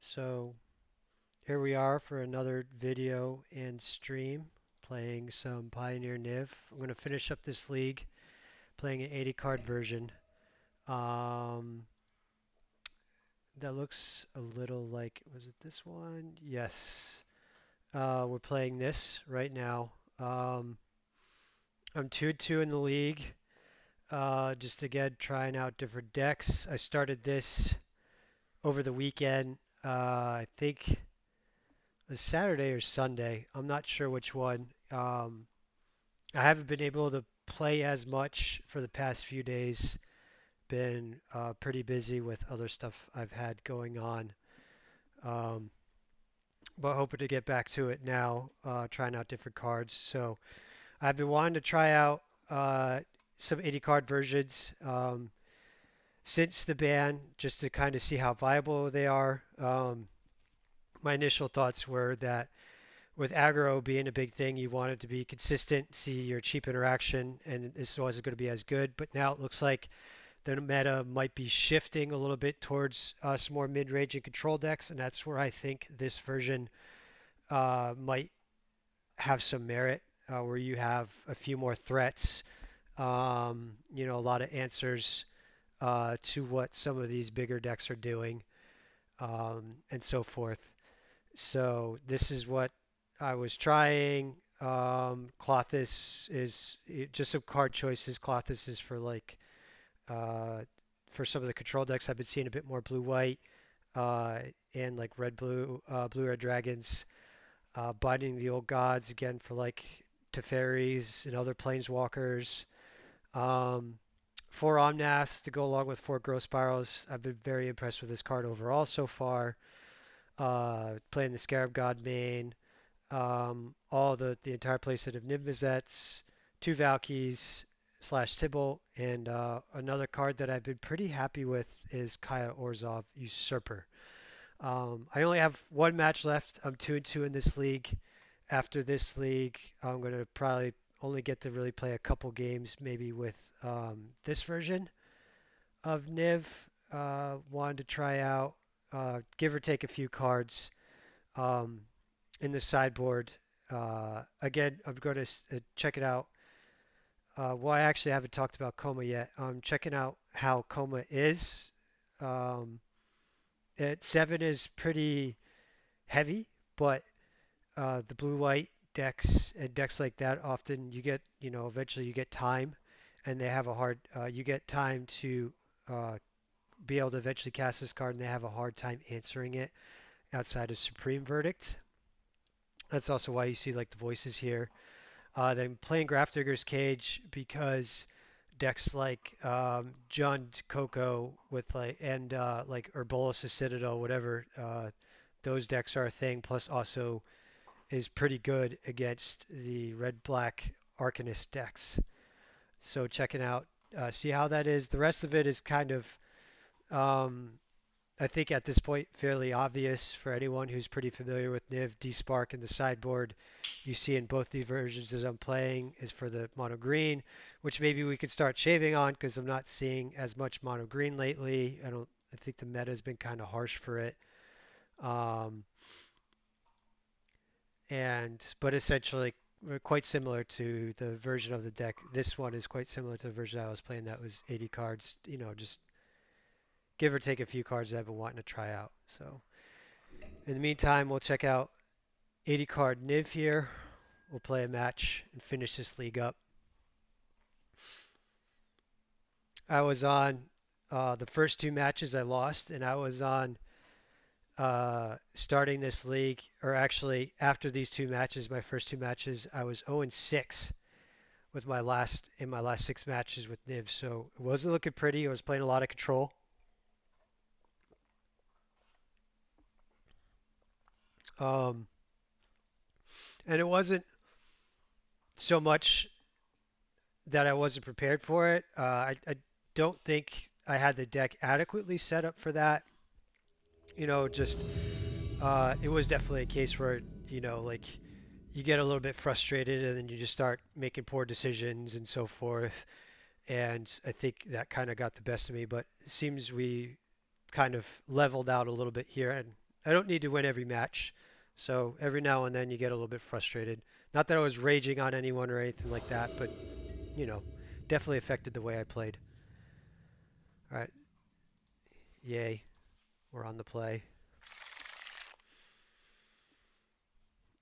So here we are for another video and stream playing some Pioneer Niv. I'm going to finish up this league playing an 80 card version. Um, that looks a little like, was it this one? Yes. We're playing this right now. I'm 2-2 in the league. Just again trying out different decks. I started this over the weekend. I think it was Saturday or Sunday. I'm not sure which one. I haven't been able to play as much for the past few days. Been pretty busy with other stuff I've had going on. Um, but hoping to get back to it now, trying out different cards. So I've been wanting to try out some 80 card versions since the ban, just to kind of see how viable they are. My initial thoughts were that with aggro being a big thing, you want it to be consistent, see your cheap interaction, and this wasn't going to be as good. But now it looks like the meta might be shifting a little bit towards some more mid-range and control decks, and that's where I think this version might have some merit, where you have a few more threats, a lot of answers to what some of these bigger decks are doing, and so forth. So this is what I was trying. Clothis is just some card choices. Clothis is for uh, for some of the control decks. I've been seeing a bit more blue white and like red blue, blue red dragons. Binding the old gods again for like Teferis and other planeswalkers. Um, four Omnaths to go along with four Growth Spirals. I've been very impressed with this card overall so far. Playing the Scarab God main, all the entire playset of Nimbuzets, two Valkies slash Tybalt, and another card that I've been pretty happy with is Kaya Orzhov Usurper. I only have one match left. I'm 2-2 in this league. After this league, I'm going to probably only get to really play a couple games, maybe with this version of Niv. Wanted to try out, give or take a few cards um, in the sideboard. Again, I'm going to check it out. Well, I actually haven't talked about Coma yet. I'm checking out how Coma is. Um, at 7 is pretty heavy, but the blue white decks and decks like that often you get, eventually you get time, and they have a hard, you get time to uh, be able to eventually cast this card, and they have a hard time answering it outside of Supreme Verdict. That's also why you see like the voices here. Then playing Grafdigger's Cage because decks like Jund Coco with like Urbolis' Citadel, whatever, those decks are a thing. Plus also is pretty good against the red black Arcanist decks. So checking out, see how that is. The rest of it is kind of um, I think at this point fairly obvious for anyone who's pretty familiar with Niv. D-Spark in the sideboard you see in both the versions that I'm playing is for the mono green, which maybe we could start shaving on because I'm not seeing as much mono green lately. I think the meta has been kind of harsh for it. Um, but essentially quite similar to the version of the deck. This one is quite similar to the version I was playing that was 80 cards, just give or take a few cards that I've been wanting to try out. So in the meantime, we'll check out 80 card Niv here. We'll play a match and finish this league up. I was on the first two matches I lost, and I was on starting this league, or actually after these two matches, my first two matches, I was 0-6 with my last six matches with Niv. So it wasn't looking pretty. I was playing a lot of control. Um, and it wasn't so much that I wasn't prepared for it. I don't think I had the deck adequately set up for that. Just it was definitely a case where like you get a little bit frustrated and then you just start making poor decisions and so forth. And I think that kind of got the best of me. But it seems we kind of leveled out a little bit here, and I don't need to win every match. So every now and then you get a little bit frustrated. Not that I was raging on anyone or anything like that, but you know, definitely affected the way I played. All right, yay, we're on the play.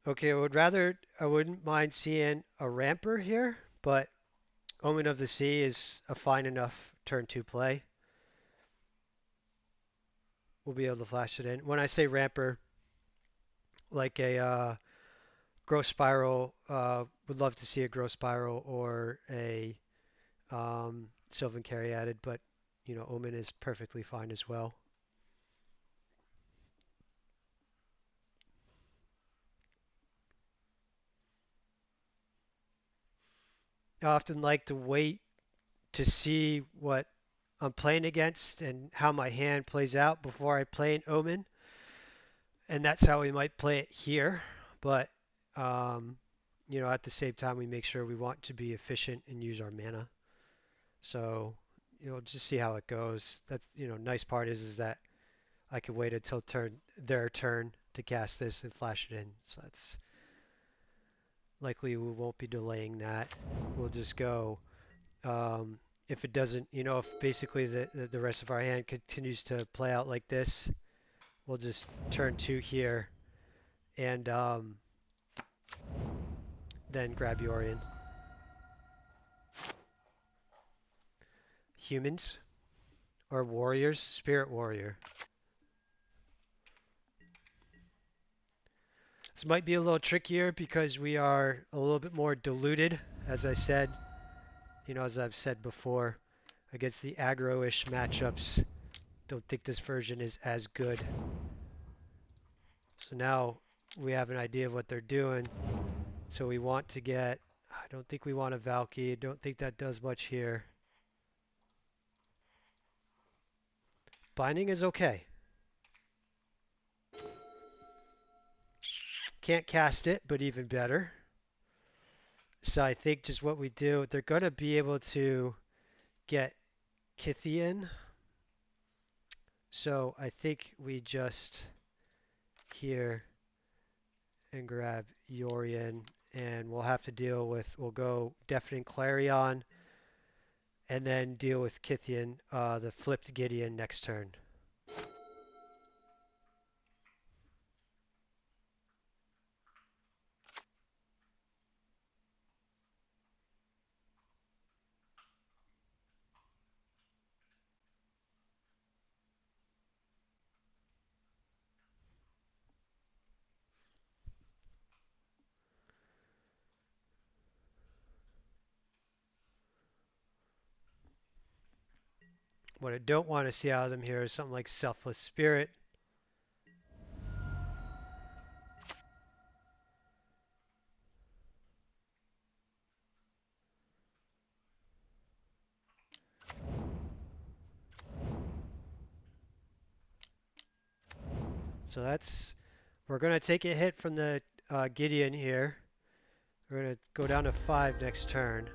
Okay, I wouldn't mind seeing a ramper here, but Omen of the Sea is a fine enough turn two play. We'll be able to flash it in. When I say ramper, like a growth spiral, would love to see a growth spiral or a Sylvan Carry added, but Omen is perfectly fine as well. I often like to wait to see what I'm playing against and how my hand plays out before I play an Omen, and that's how we might play it here. But um, at the same time, we make sure we want to be efficient and use our mana. So just see how it goes. That's nice part is that I can wait until their turn to cast this and flash it in. So that's likely we won't be delaying that. We'll just go. If it doesn't, if basically the rest of our hand continues to play out like this, we'll just turn two here and then grab Yorion. Humans or warriors? Spirit warrior. This might be a little trickier because we are a little bit more diluted, as I said, as I've said before, against the aggro-ish matchups. Don't think this version is as good. So now we have an idea of what they're doing. So we want to get, I don't think we want a Valky. Don't think that does much here. Binding is okay. Can't cast it, but even better. So I think just what we do, they're going to be able to get Kithian. So I think we just here and grab Yorion, and we'll have to deal with, we'll go Deafening Clarion, and then deal with Kithian, the flipped Gideon next turn. What I don't want to see out of them here is something like Selfless Spirit. So we're going to take a hit from the Gideon here. We're going to go down to 5 next turn.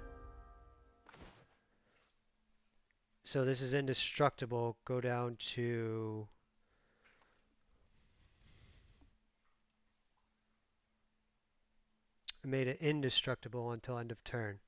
So this is indestructible. Go down to... I made it indestructible until end of turn.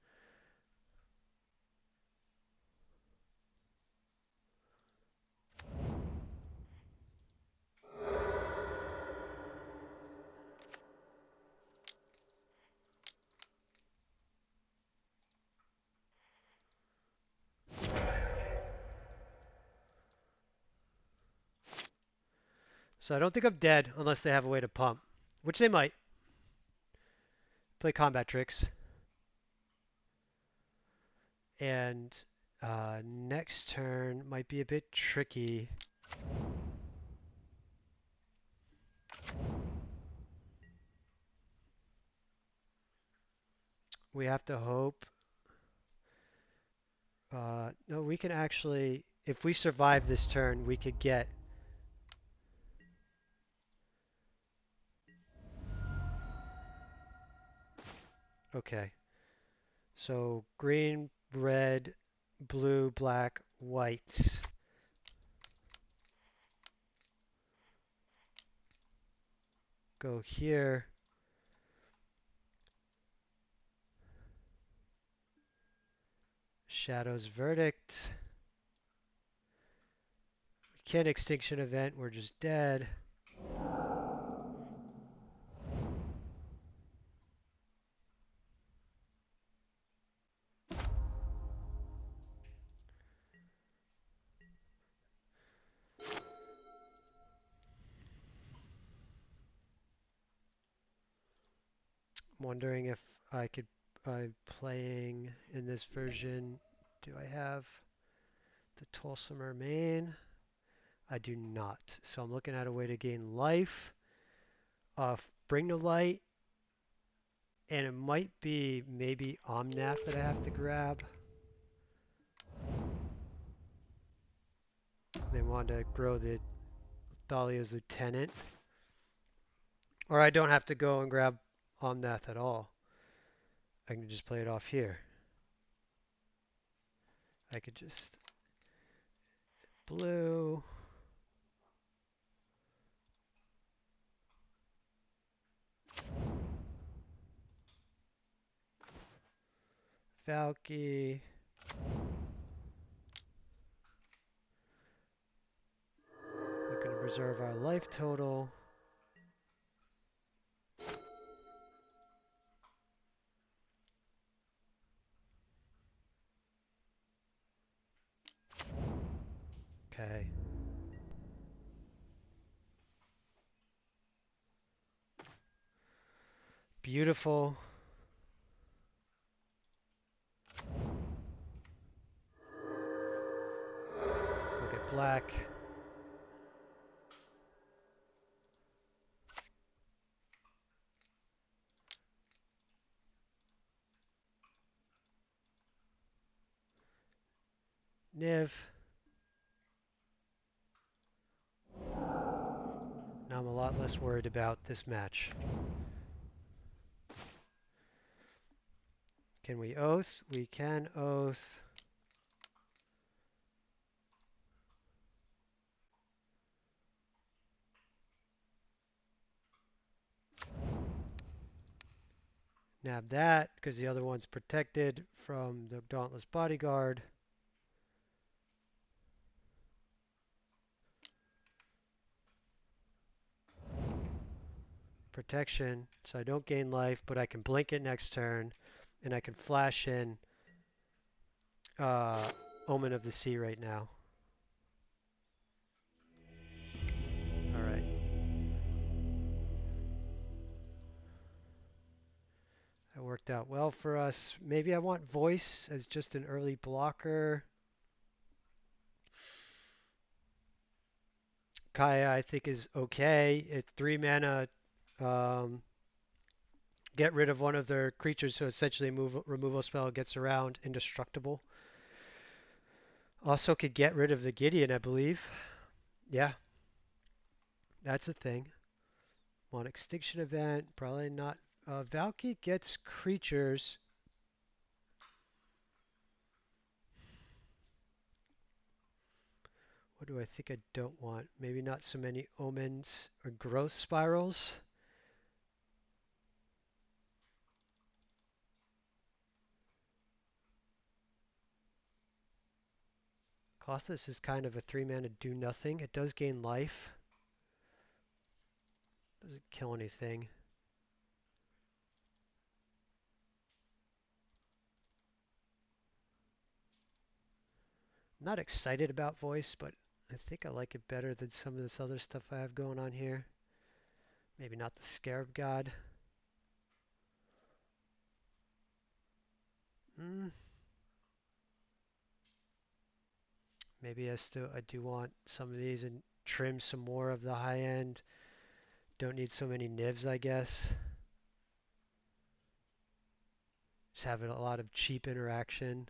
So I don't think I'm dead unless they have a way to pump, which they might. Play combat tricks. And next turn might be a bit tricky. We have to hope. No, we can actually, if we survive this turn, we could get... Okay. So green, red, blue, black, white. go here. Shadow's Verdict. We can't extinction event, we're just dead. I'm wondering if I could, I'm playing in this version, do I have the Tulsimer main? I do not. So I'm looking at a way to gain life, bring to light, and it might be maybe Omnath that I have to grab. They want to grow the Thalia's Lieutenant. Or I don't have to go and grab Omnath at all. I can just play it off here. I could just blue. Valky. We're going to preserve our life total. Okay. Beautiful. Go get black. Niv. Now I'm a lot less worried about this match. Can we oath? We can oath. Nab that, because the other one's protected from the Dauntless Bodyguard. Protection, so I don't gain life, but I can blink it next turn, and I can flash in Omen of the Sea right now. Alright. That worked out well for us. Maybe I want Voice as just an early blocker. Kaya, I think, is okay. It's 3 mana. Get rid of one of their creatures, so essentially removal spell gets around indestructible. Also could get rid of the Gideon, I believe. Yeah, that's a thing. Want extinction event, probably not. Valky gets creatures. What do I think I don't want? Maybe not so many omens or growth spirals. Clothless is kind of a 3 mana do nothing. It does gain life. Doesn't kill anything. I'm not excited about voice, but I think I like it better than some of this other stuff I have going on here. Maybe not the Scarab God. Maybe I do want some of these and trim some more of the high end. Don't need so many nibs, I guess. Just having a lot of cheap interaction.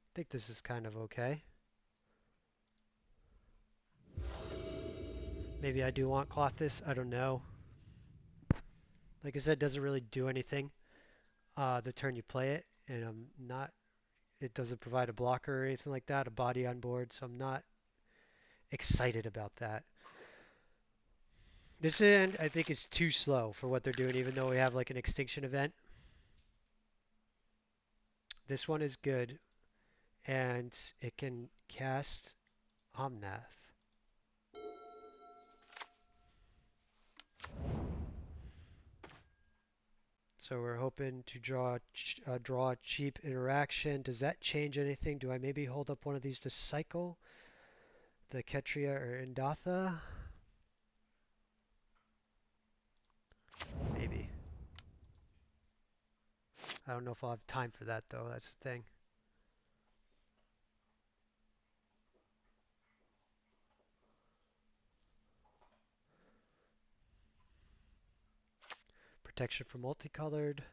I think this is kind of okay. Maybe I do want Clothis, I don't know. Like I said, it doesn't really do anything the turn you play it, and I'm not. It doesn't provide a blocker or anything like that, a body on board, so I'm not excited about that. This end, I think, is too slow for what they're doing, even though we have like an extinction event. This one is good, and it can cast Omnath. So we're hoping to draw a cheap interaction. Does that change anything? Do I maybe hold up one of these to cycle? The Ketria or Indatha? Maybe. I don't know if I'll have time for that though, that's the thing. Protection for multicolored.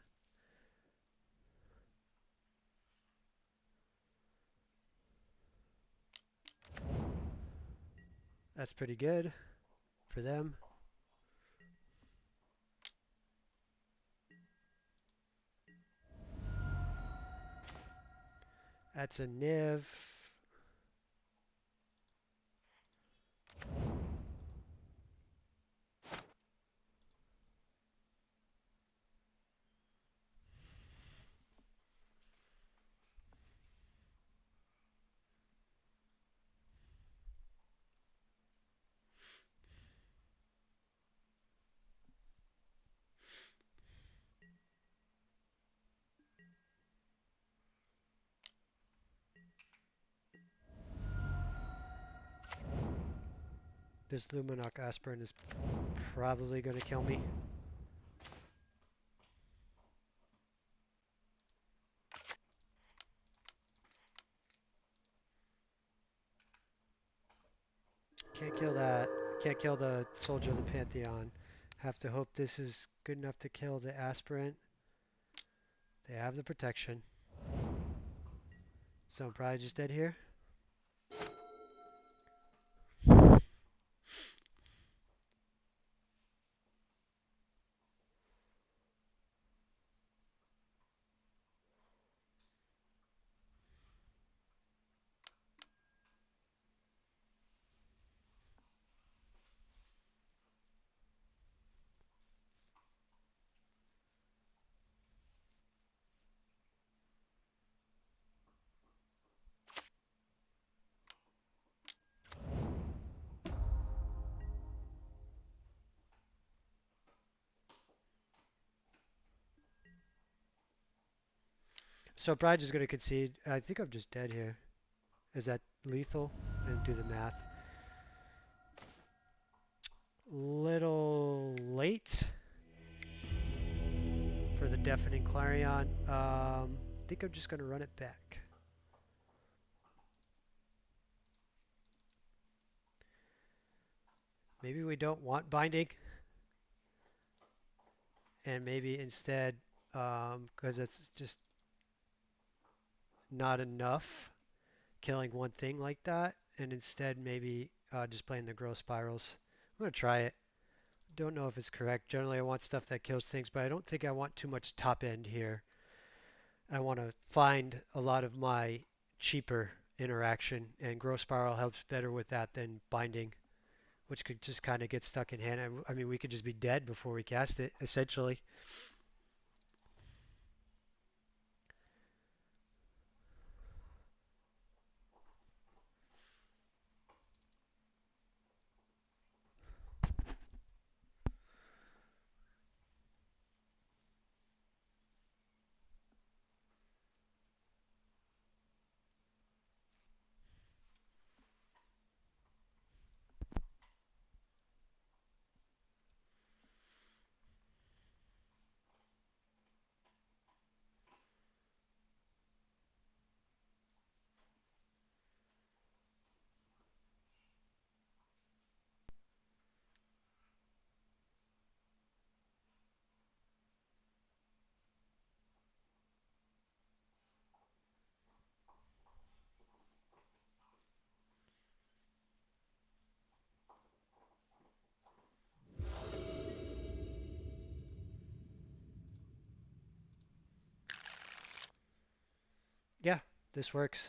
That's pretty good for them. That's a Niv. This Luminarch Aspirin is probably going to kill me. Can't kill that. Can't kill the Soldier of the Pantheon. Have to hope this is good enough to kill the Aspirant. They have the protection. So I'm probably just dead here. So probably just going to concede. I think I'm just dead here. Is that lethal? And do the math. Little late for the deafening clarion. I think I'm just going to run it back. Maybe we don't want binding, and maybe instead, because it's just not enough killing one thing like that, and instead maybe just playing the growth spirals. I'm going to try it. Don't know if it's correct. Generally, I want stuff that kills things, but I don't think I want too much top end here. I want to find a lot of my cheaper interaction, and growth spiral helps better with that than binding, which could just kind of get stuck in hand. I mean, we could just be dead before we cast it, essentially. This works.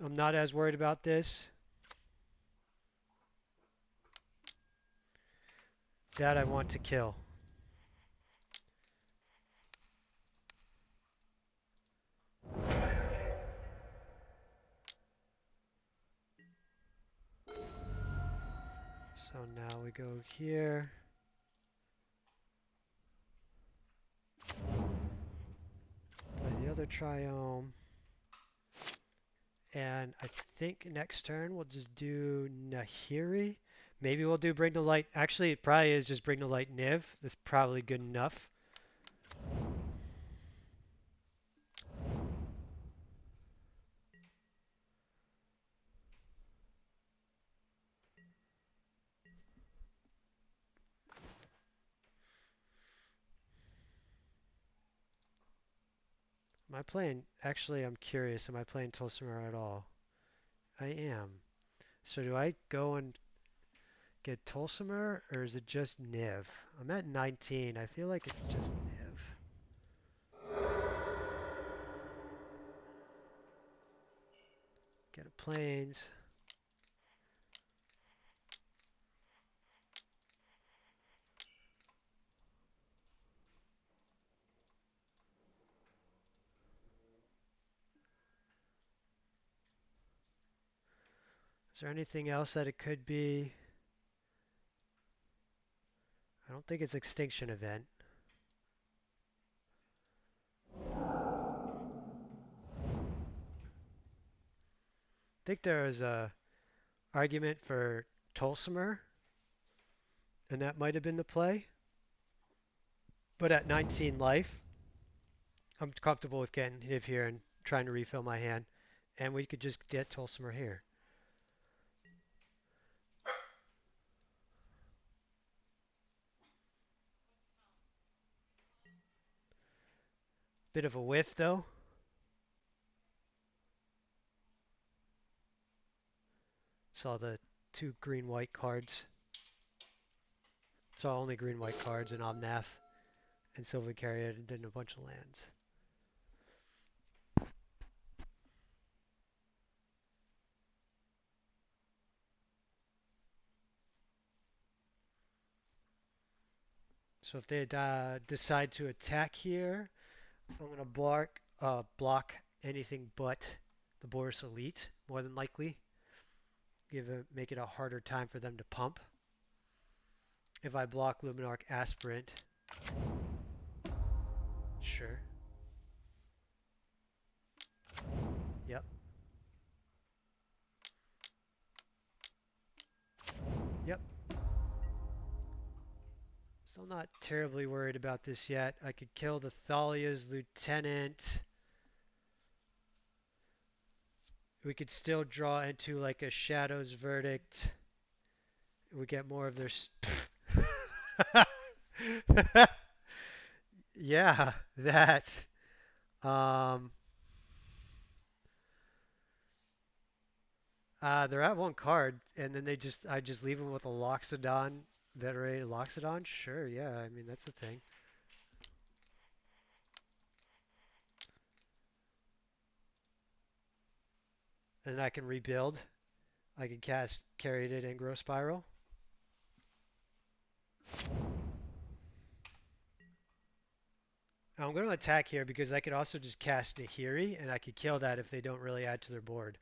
I'm not as worried about this. That I want to kill. So now we go here. Play the other triome. And I think next turn we'll just do Nahiri. Maybe we'll do Bring to Light. Actually, it probably is just Bring to Light Niv. That's probably good enough. Am I playing? Actually, I'm curious. Am I playing Tolsimir at all? I am. So do I go and get Tolsimir, or is it just Niv? I'm at 19. I feel like it's just Niv. Get a Plains. Is there anything else that it could be? I don't think it's Extinction Event. I think there is a argument for Tolsimir, and that might have been the play. But at 19 life, I'm comfortable with getting Niv here and trying to refill my hand. And we could just get Tolsimir here. Bit of a whiff, though. Saw the two green-white cards. Saw only green-white cards in Omnath and Silver Carrier and then a bunch of lands. So if they decide to attack here, I'm going to block anything but the Boris Elite, more than likely. Make it a harder time for them to pump. If I block Luminarch Aspirant, sure. Yep. Yep. Still not terribly worried about this yet. I could kill the Thalia's Lieutenant. We could still draw into like a Shadow's Verdict. We get more of their... yeah, that. Um, they're at one card, and then I just leave them with a Loxodon, Venerated Loxodon? Sure, yeah, I mean, that's the thing. And I can rebuild. I can cast Carried and Grow Spiral. I'm going to attack here because I could also just cast Nahiri, and I could kill that if they don't really add to their board.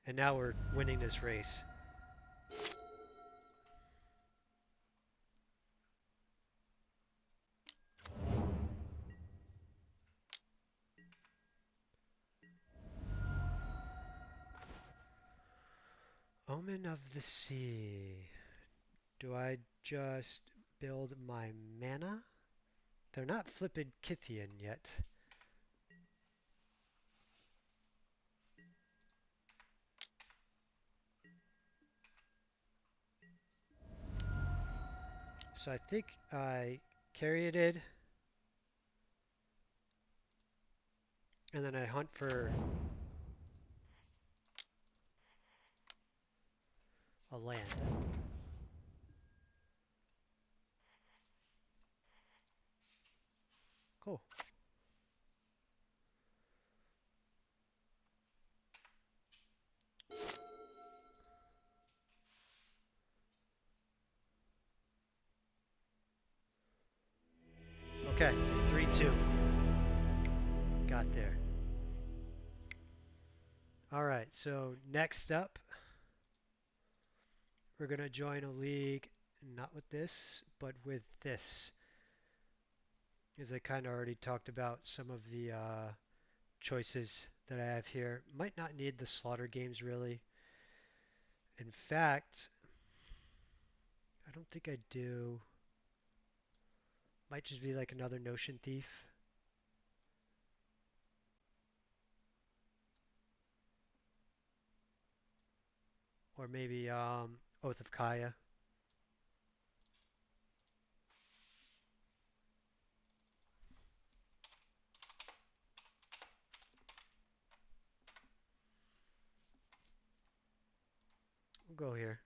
And now we're winning this race. Omen of the Sea. Do I just build my mana? They're not flipping Kithian yet. So I think I carrieted, and then I hunt for a land. Cool. Okay, 3-2. Got there. All right, so next up, we're going to join a league, not with this, but with this. As I kind of already talked about some of the choices that I have here. Might not need the slaughter games really. In fact, I don't think I do. Might just be like another Notion Thief. Or maybe Oath of Kaya. We'll go here.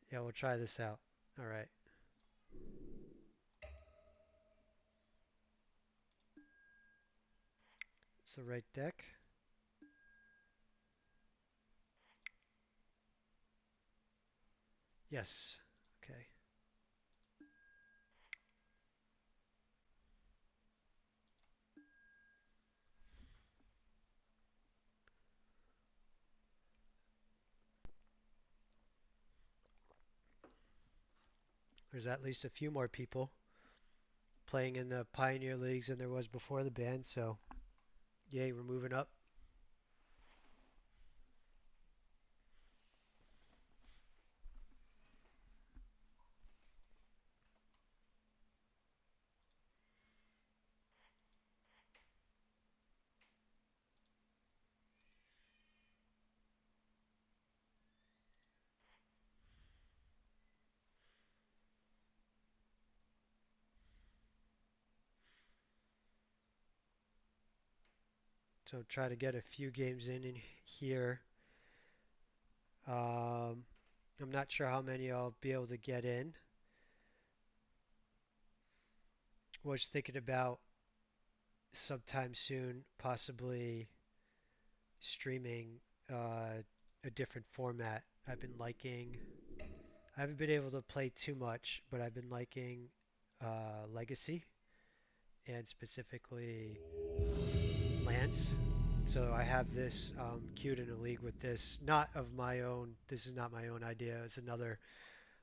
Yeah, we'll try this out. All right. It's the right deck. Yes. Okay. There's at least a few more people playing in the Pioneer Leagues than there was before the ban, so yay, we're moving up. So try to get a few games in here. Um, I'm not sure how many I'll be able to get in. Was thinking about sometime soon, possibly streaming a different format. I've been liking. I haven't been able to play too much, but I've been liking Legacy and specifically Lance. So I have this queued in a league with this, not of my own. This is not my own idea. It's another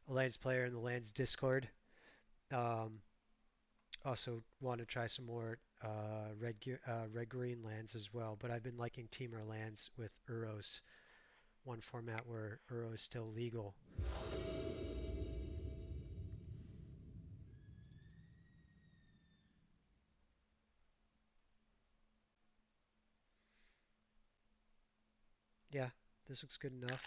Lance player in the Lance Discord. Um, Also want to try some more red green lands as well. But I've been liking Teamer lands with Uros, one format where Uro is still legal. Yeah, this looks good enough.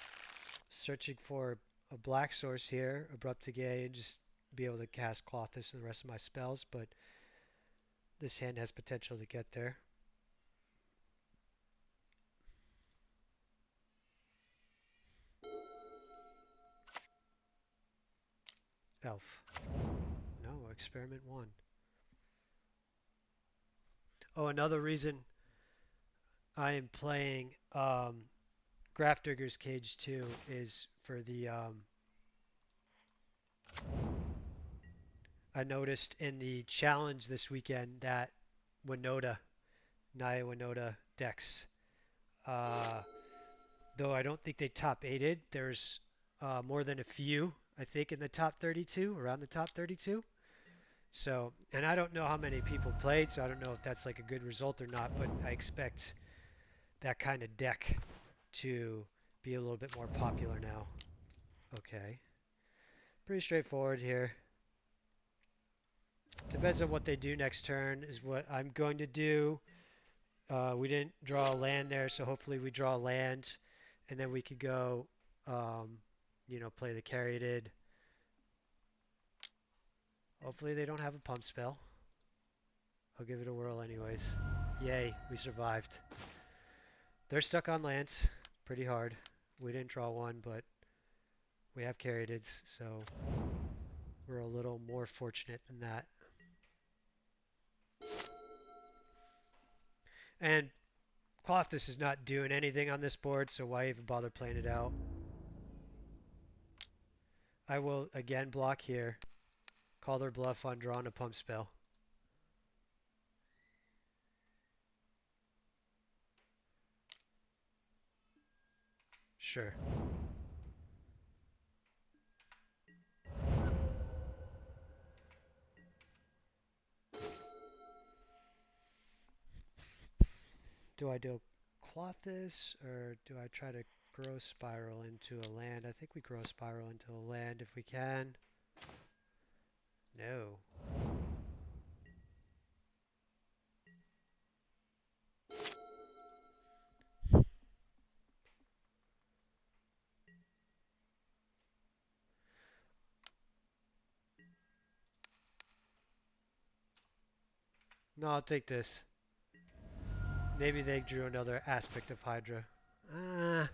Searching for a black source here, Abrupt Gay, and just be able to cast Clothis and the rest of my spells, but this hand has potential to get there. Elf. No, experiment one. Oh, another reason I am playing Grafdigger's Cage 2 is for the I noticed in the challenge this weekend that Winota, Naya Winota decks, uh, though I don't think they top 8'd, there's more than a few, I think, in the top 32, around the top 32. So, and I don't know how many people played, so I don't know if that's like a good result or not, but I expect that kind of deck to be a little bit more popular now. Okay. Pretty straightforward here. Depends on what they do next turn is what I'm going to do. We didn't draw a land there, so hopefully we draw a land, and then we could go um, play the Caryatid. Hopefully they don't have a pump spell. I'll give it a whirl anyways. Yay, we survived. They're stuck on lands pretty hard. We didn't draw one, but we have Caryatids, so we're a little more fortunate than that. And Clothis is not doing anything on this board, so why even bother playing it out? I will again block here. Call their bluff on drawing a pump spell. Sure. Do I do Clothis or do I try to grow spiral into a land? I think we grow spiral into a land if we can. No. No, I'll take this. Maybe they drew another aspect of Hydra. Ah,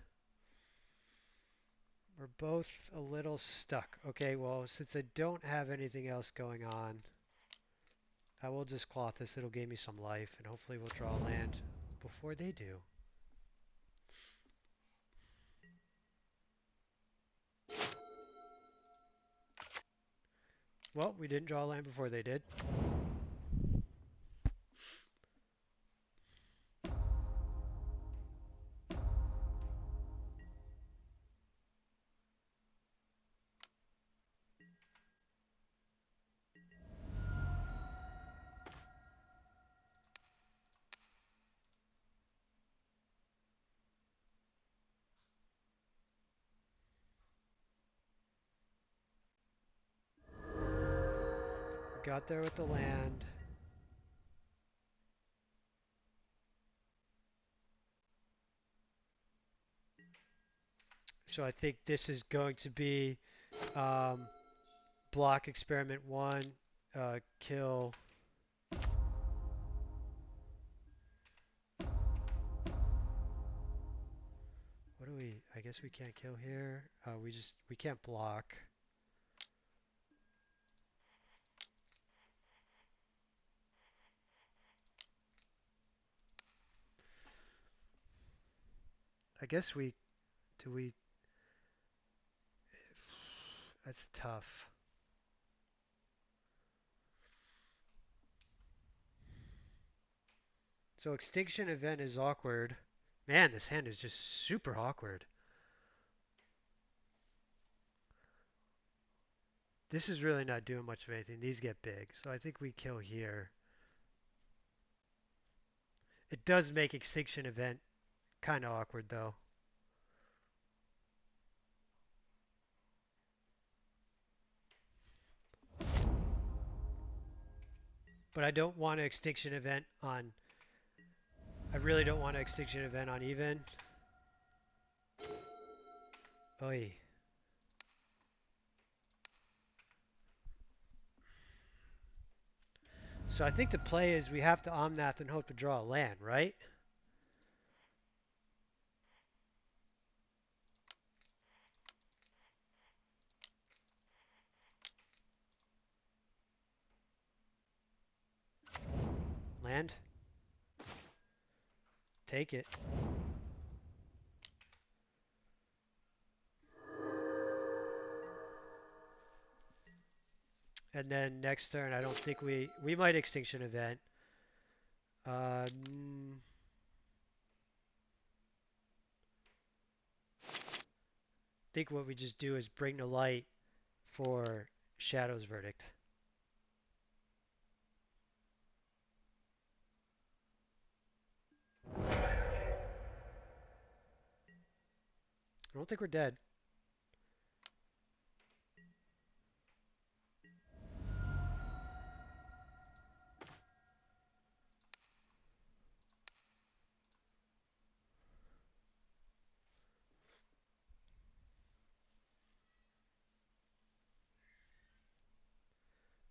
we're both a little stuck. Okay, well, since I don't have anything else going on, I will just cloth this. It'll give me some life, and hopefully we'll draw land before they do. Well, we didn't draw land before they did. We got there with the land. So I think this is going to be block experiment 1, kill. What do we, I guess we can't kill here. We can't block. I guess do we, that's tough. So extinction event is awkward. Man, this hand is just super awkward. This is really not doing much of anything. These get big, so I think we kill here. It does make extinction event kind of awkward though. But I don't want an extinction event on... I really don't want an extinction event on even. Oy. So I think the play is we have to Omnath and hope to draw a land, right? Land. Take it. And then next turn, I don't think we might extinction event. I think what we just do is bring to light for Shadow's verdict. I don't think we're dead.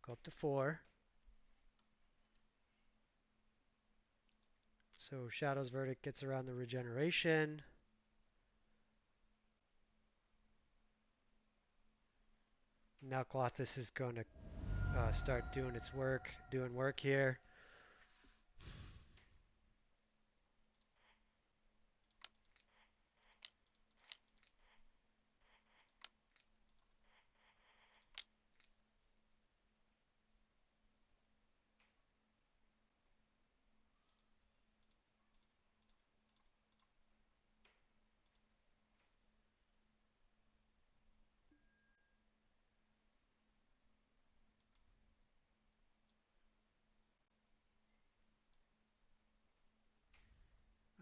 Go up to 4. So Shadow's Verdict gets around the regeneration. Now Colossus is going to start doing its work, doing work here.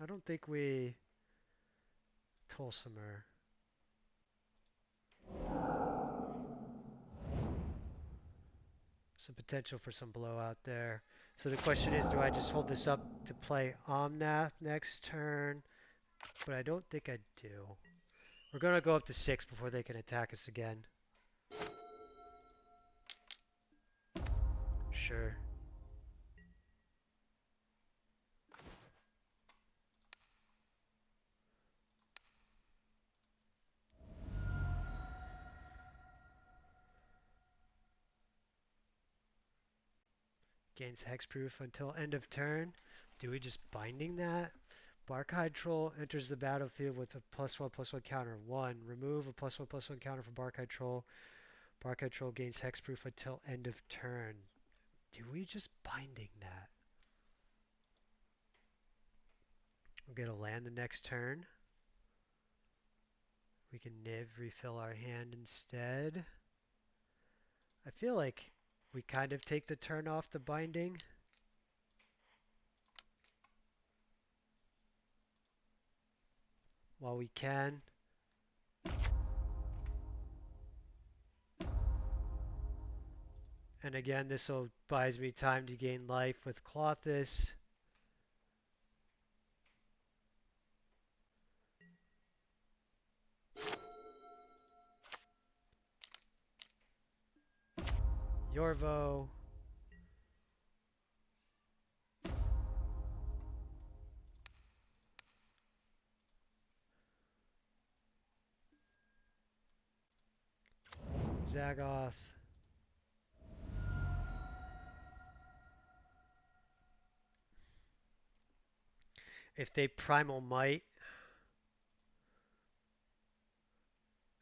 I don't think we Tulsimer. Some potential for some blowout there. So the question is, do I just hold this up to play Omnath next turn? But I don't think I do. We're going to go up to 6 before they can attack us again. Sure. Gains hexproof until end of turn. Do we just binding that? Barkhide Troll enters the battlefield with a +1/+1 counter. 1. Remove a +1/+1 counter from Barkhide Troll. Barkhide Troll gains hexproof until end of turn. Do we just binding that? We'll get a land the next turn. We can Niv, refill our hand instead. I feel like we kind of take the turn off the binding. While we can. And again, this will buys me time to gain life with Clothis. Yorvo. Zagoth. If they Primal Might,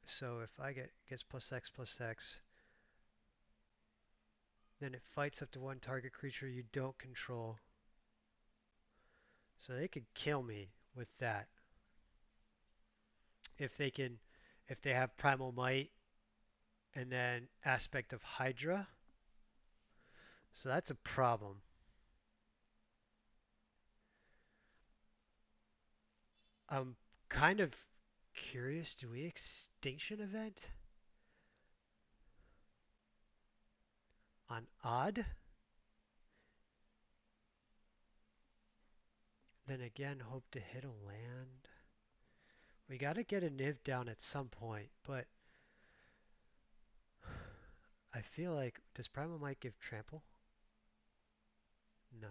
so if I gets +X/+X, then it fights up to one target creature you don't control. So they could kill me with that. If they have Primal Might and then Aspect of Hydra. So that's a problem. I'm kind of curious, do we Extinction Event on Odd? Then again, hope to hit a land. We gotta get a Niv down at some point, but I feel like, does Primal Might give trample? No.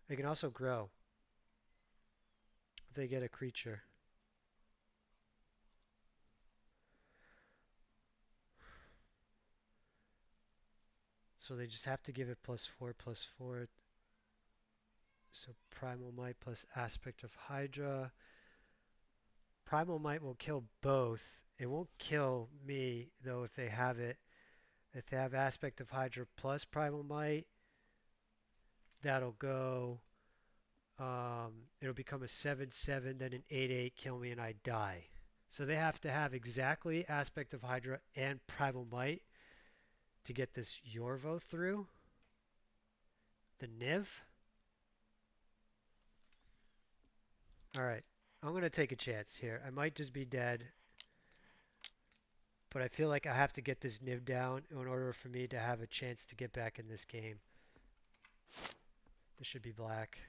They can also grow if they get a creature. So they just have to give it +4/+4. So Primal Might plus Aspect of Hydra. Primal Might will kill both. It won't kill me, though, if they have it. If they have Aspect of Hydra plus Primal Might, that'll go. It'll become a 7/7, then an 8/8, kill me, and I die. So they have to have exactly Aspect of Hydra and Primal Might to get this Yorvo through. The Niv. Alright, I'm going to take a chance here. I might just be dead, but I feel like I have to get this Niv down in order for me to have a chance to get back in this game. This should be black.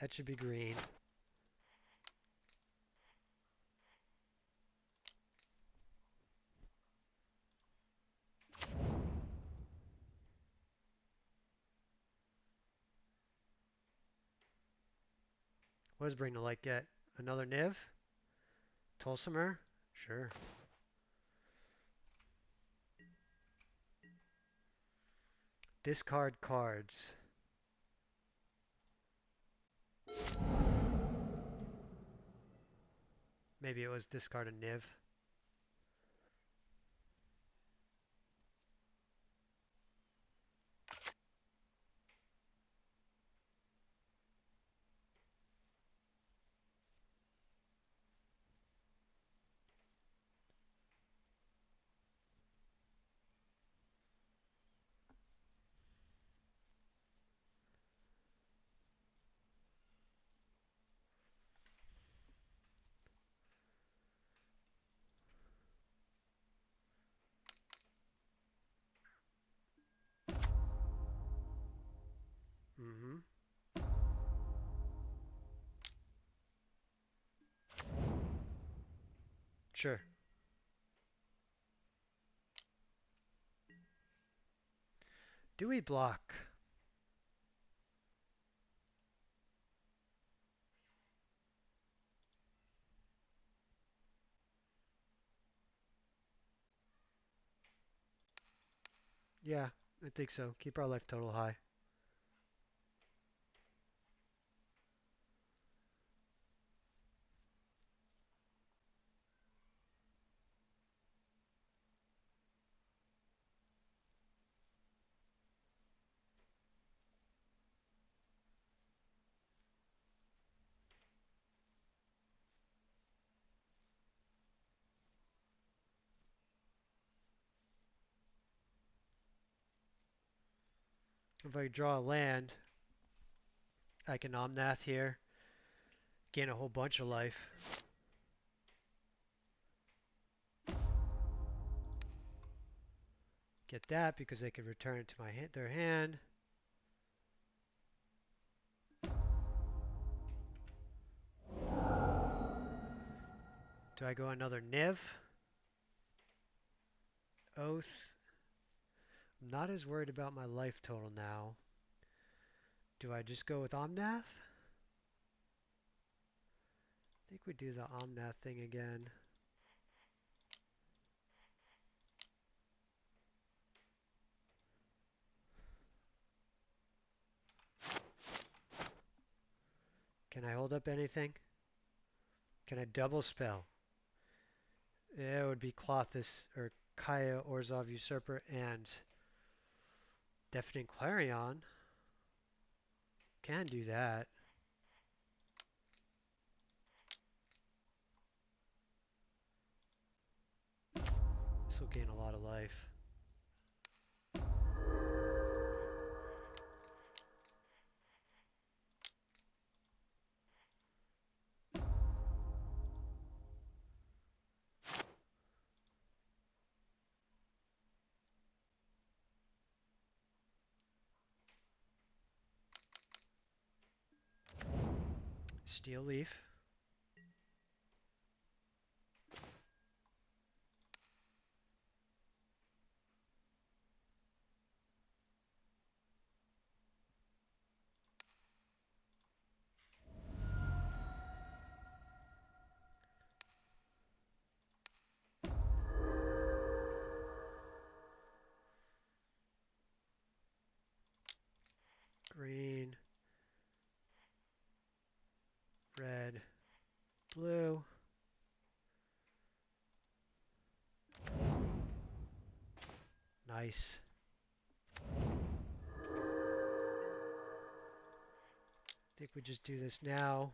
That should be green. What does Bring the Light get? Another Niv? Tulsimer? Sure. Discard cards. Maybe it was discard a Niv. Mm-hmm. Sure. Do we block? Yeah, I think so. Keep our life total high. If I draw a land, I can Omnath here, gain a whole bunch of life. Get that because they could return it to their hand. Do I go another Niv? Oath. I'm not as worried about my life total now. Do I just go with Omnath? I think we do the Omnath thing again. Can I hold up anything? Can I double spell? Yeah, it would be Klothys or Kaya Orzhov Usurper and Deafening Clarion. Can do that. This will gain a lot of life. Steel Leaf. Green. Red. Blue. Nice. I think we just do this now.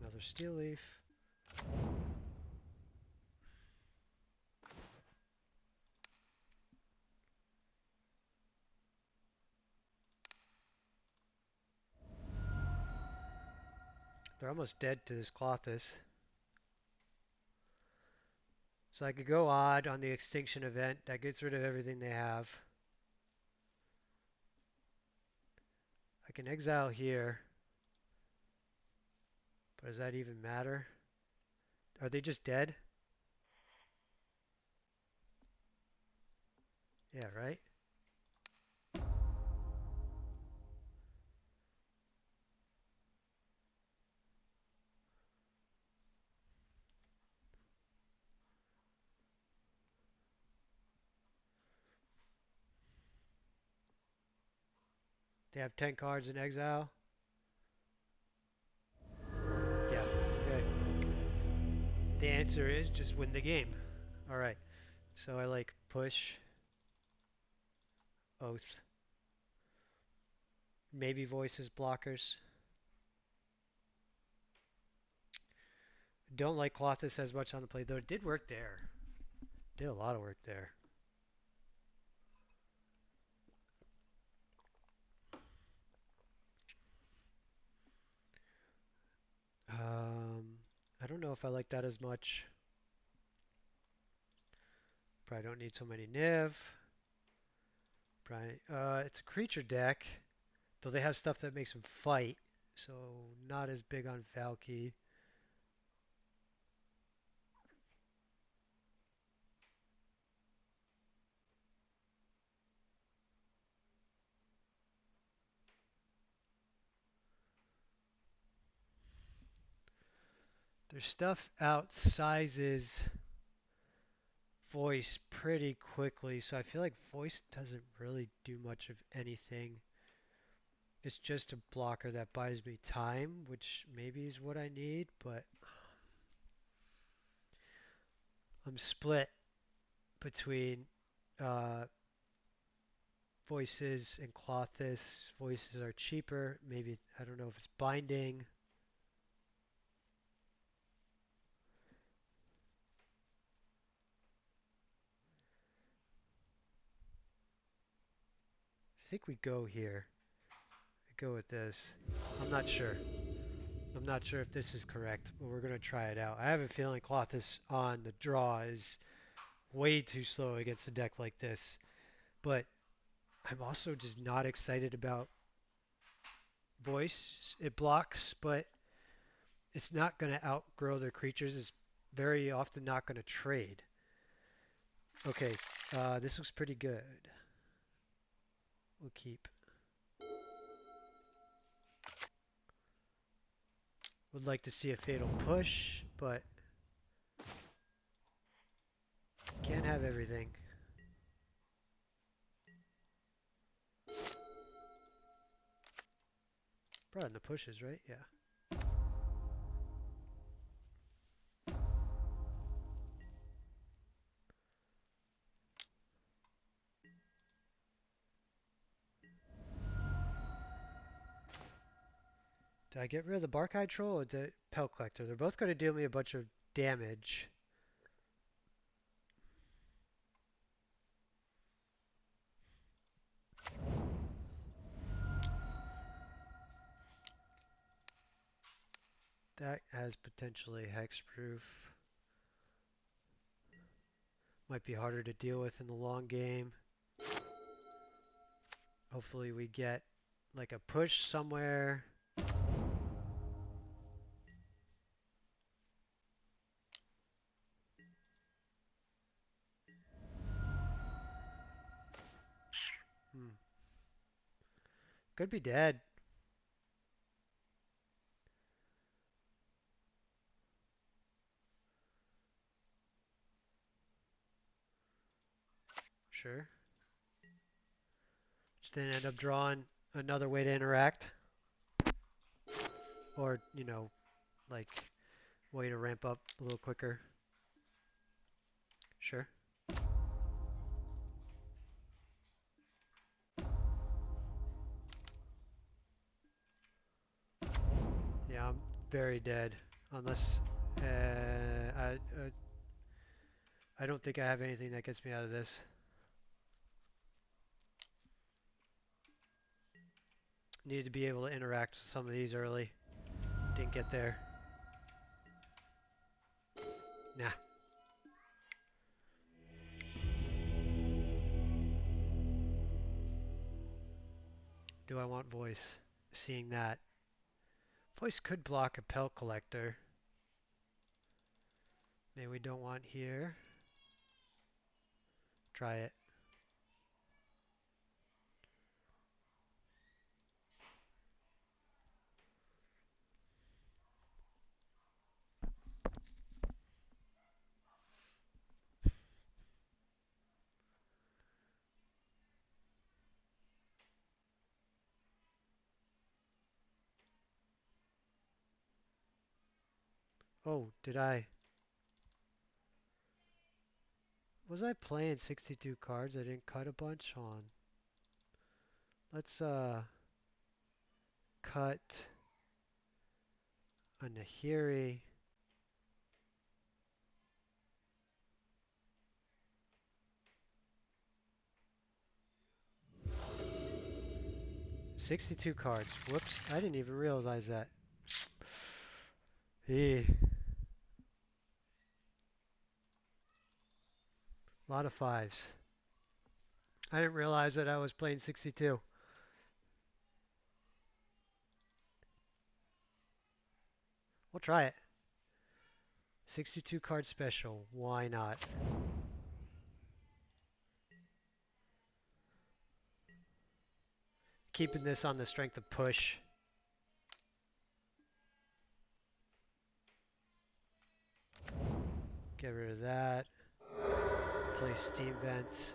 Another Steel Leaf. They're almost dead to this Clothis. So I could go odd on the extinction event. That gets rid of everything they have. I can exile here. But does that even matter? Are they just dead? Yeah, right? They have 10 cards in exile? Yeah, okay. The answer is just win the game. Alright, so I like push, oath, maybe voices blockers. Don't like Clothis as much on the play, though it did work there. Did a lot of work there. Um, I don't know if I like that as much. Probably don't need so many Niv. Probably, it's a creature deck, though they have stuff that makes them fight, so not as big on Valky. Their stuff outsizes voice pretty quickly, so I feel like voice doesn't really do much of anything. It's just a blocker that buys me time, which maybe is what I need, but I'm split between uh, voices and Clothis. Voices are cheaper. Maybe, I don't know if it's binding. I think we go here. Go with this. I'm not sure. I'm not sure if this is correct, but we're going to try it out. I have a feeling Clothis on the draw is way too slow against a deck like this, but I'm also just not excited about voice. It blocks, but it's not going to outgrow their creatures. It's very often not going to trade. Okay, this looks pretty good. We'll keep. Would like to see a fatal push, but can't have everything. Brought in the pushes, right? Yeah. Did I get rid of the Barkeye Troll or the Pelt Collector? They're both going to deal me a bunch of damage. That has potentially hexproof. Might be harder to deal with in the long game. Hopefully we get like a push somewhere. Hmm. Could be dead. Sure. Just then end up drawing another way to interact. Or, like way to ramp up a little quicker. Sure. Yeah, I'm very dead. Unless I don't think I have anything that gets me out of this. Need to be able to interact with some of these early. Didn't get there. Nah. Do I want voice? Seeing that. Voice could block a pelt collector. Maybe we don't want here. Try it. Oh, did I? Was I playing 62 cards? I didn't cut a bunch on. Let's cut a Nahiri. 62 cards. Whoops, I didn't even realize that. A lot of fives. I didn't realize that I was playing 62. We'll try it. 62 card special. Why not? Keeping this on the strength of push. Get rid of that. Play steam vents.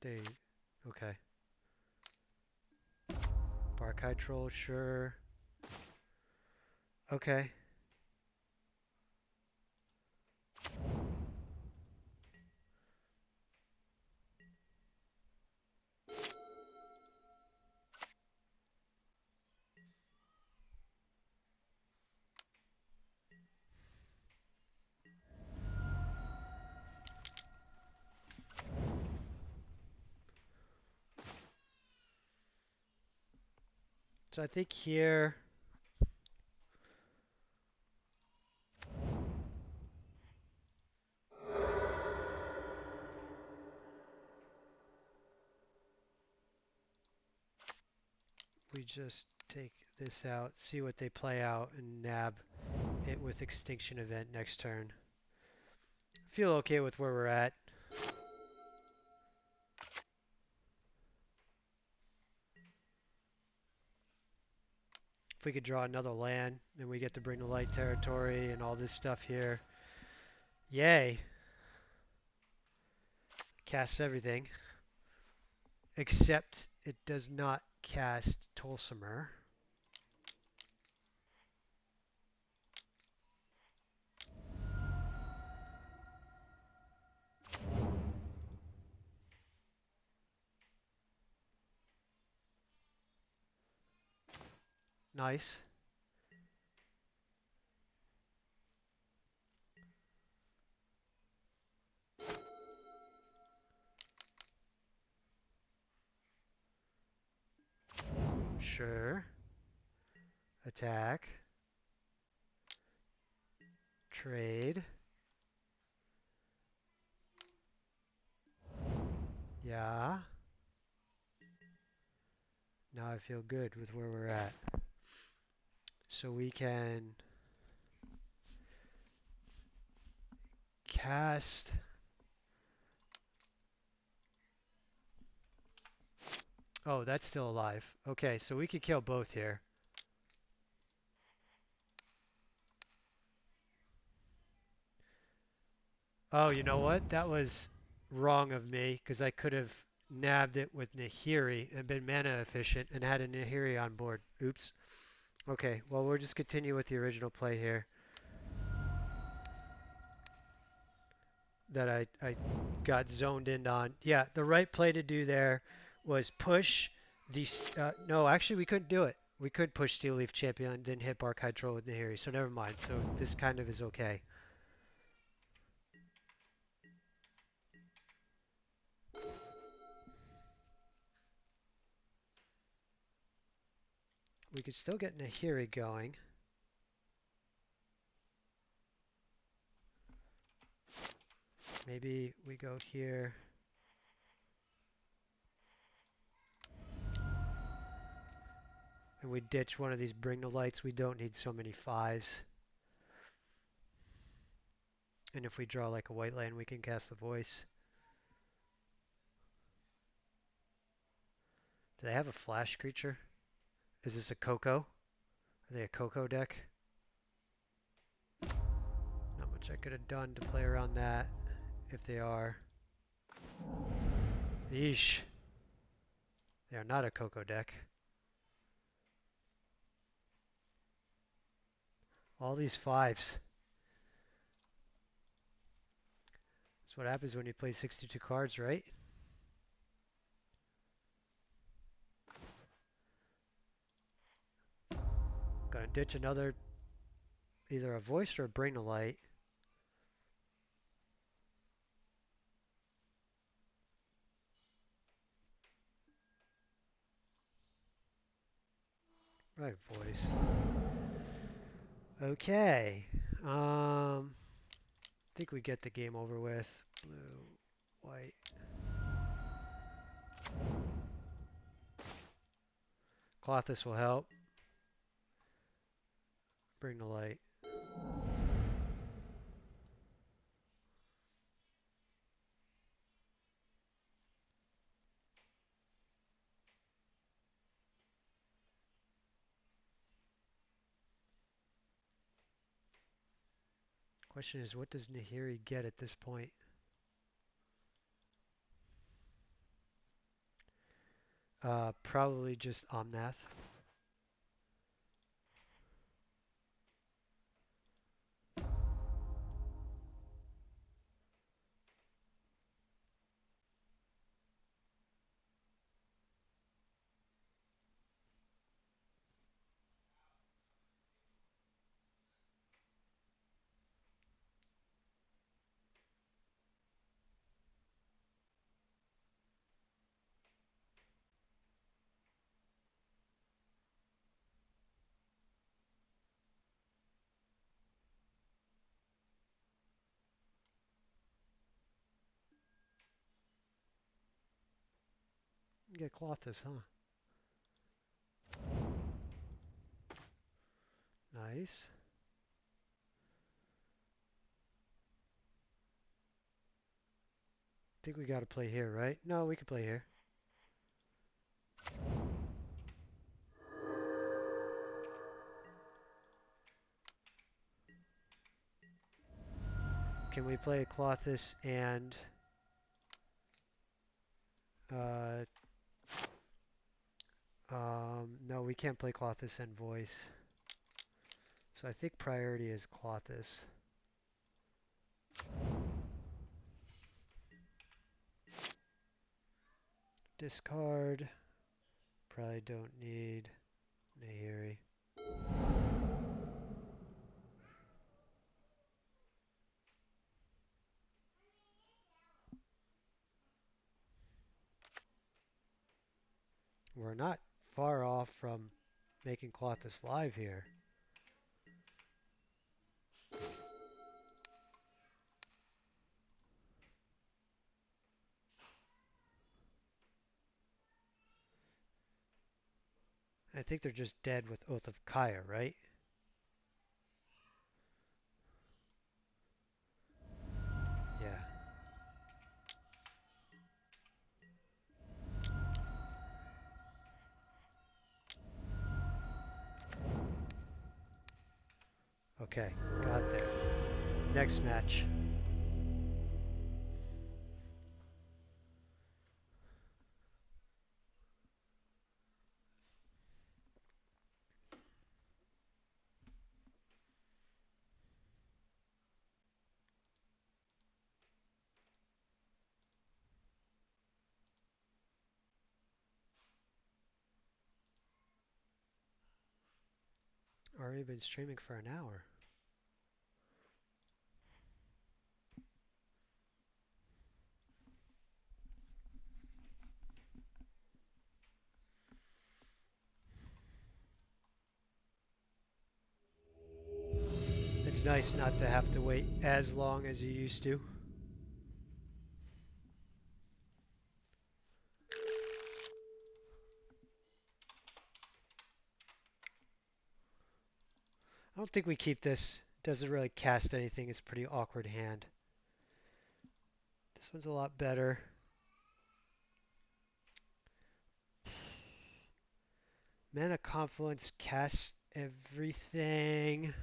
They, okay. Bark Hydrol, sure. Okay. So I think here we just take this out, see what they play out, and nab it with Extinction Event next turn. Feel okay with where we're at. If we could draw another land, then we get to bring the light territory and all this stuff here. Yay! Casts everything. Except it does not cast Tolsimer. Nice. Sure. Attack. Trade. Yeah. Now I feel good with where we're at. So we can cast. Oh, that's still alive. Okay, so we could kill both here. Oh, you know what? That was wrong of me because I could have nabbed it with Nahiri and been mana efficient and had a Nahiri on board. Oops. Okay, well, we'll just continue with the original play here that I got zoned in on. Yeah, the right play to do there was push No, actually, we couldn't do it. We could push Steel Leaf Champion and then hit Bark Hydro with Nahiri, so never mind. So this kind of is okay. We could still get Nahiri going. Maybe we go here. And we ditch one of these Bring the Lights. We don't need so many 5s. And if we draw like a white land, we can cast the Voice. Do they have a flash creature? Is this a Coco? Are they a Coco deck? Not much I could have done to play around that, if they are. Yeesh. They are not a Coco deck. All these 5s. That's what happens when you play 62 cards, right? Gonna ditch another, either a Voice or a Bring to Light. Right, Voice. Okay. I think we get the game over with. Blue, white. Clothis will help. Bring the light. Question is, what does Nahiri get at this point? Probably just Omnath. You get Clothis, huh? Nice. Think we gotta play here, right? No, we can play here. Can we play Clothis and uh, no, we can't play Clothis and Voice. So I think priority is Clothis. Discard. Probably don't need Nahiri. We're not far off from making Clothis live here. I think they're just dead with Oath of Kaya, right? Yeah. Okay, got there. Next match. already been streaming for an hour. It's nice not to have to wait as long as you used to. I don't think we keep this. Doesn't really cast anything. It's a pretty awkward hand. This one's a lot better. Mana Confluence casts everything.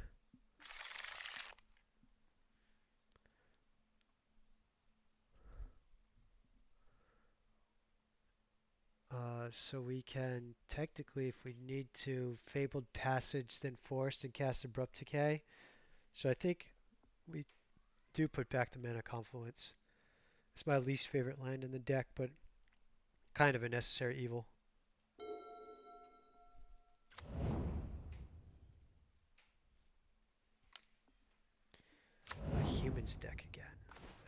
So we can technically, if we need to, Fabled Passage, then Forest, and cast Abrupt Decay. So I think we do put back the Mana Confluence. It's my least favorite land in the deck, but kind of a necessary evil. A humans deck again.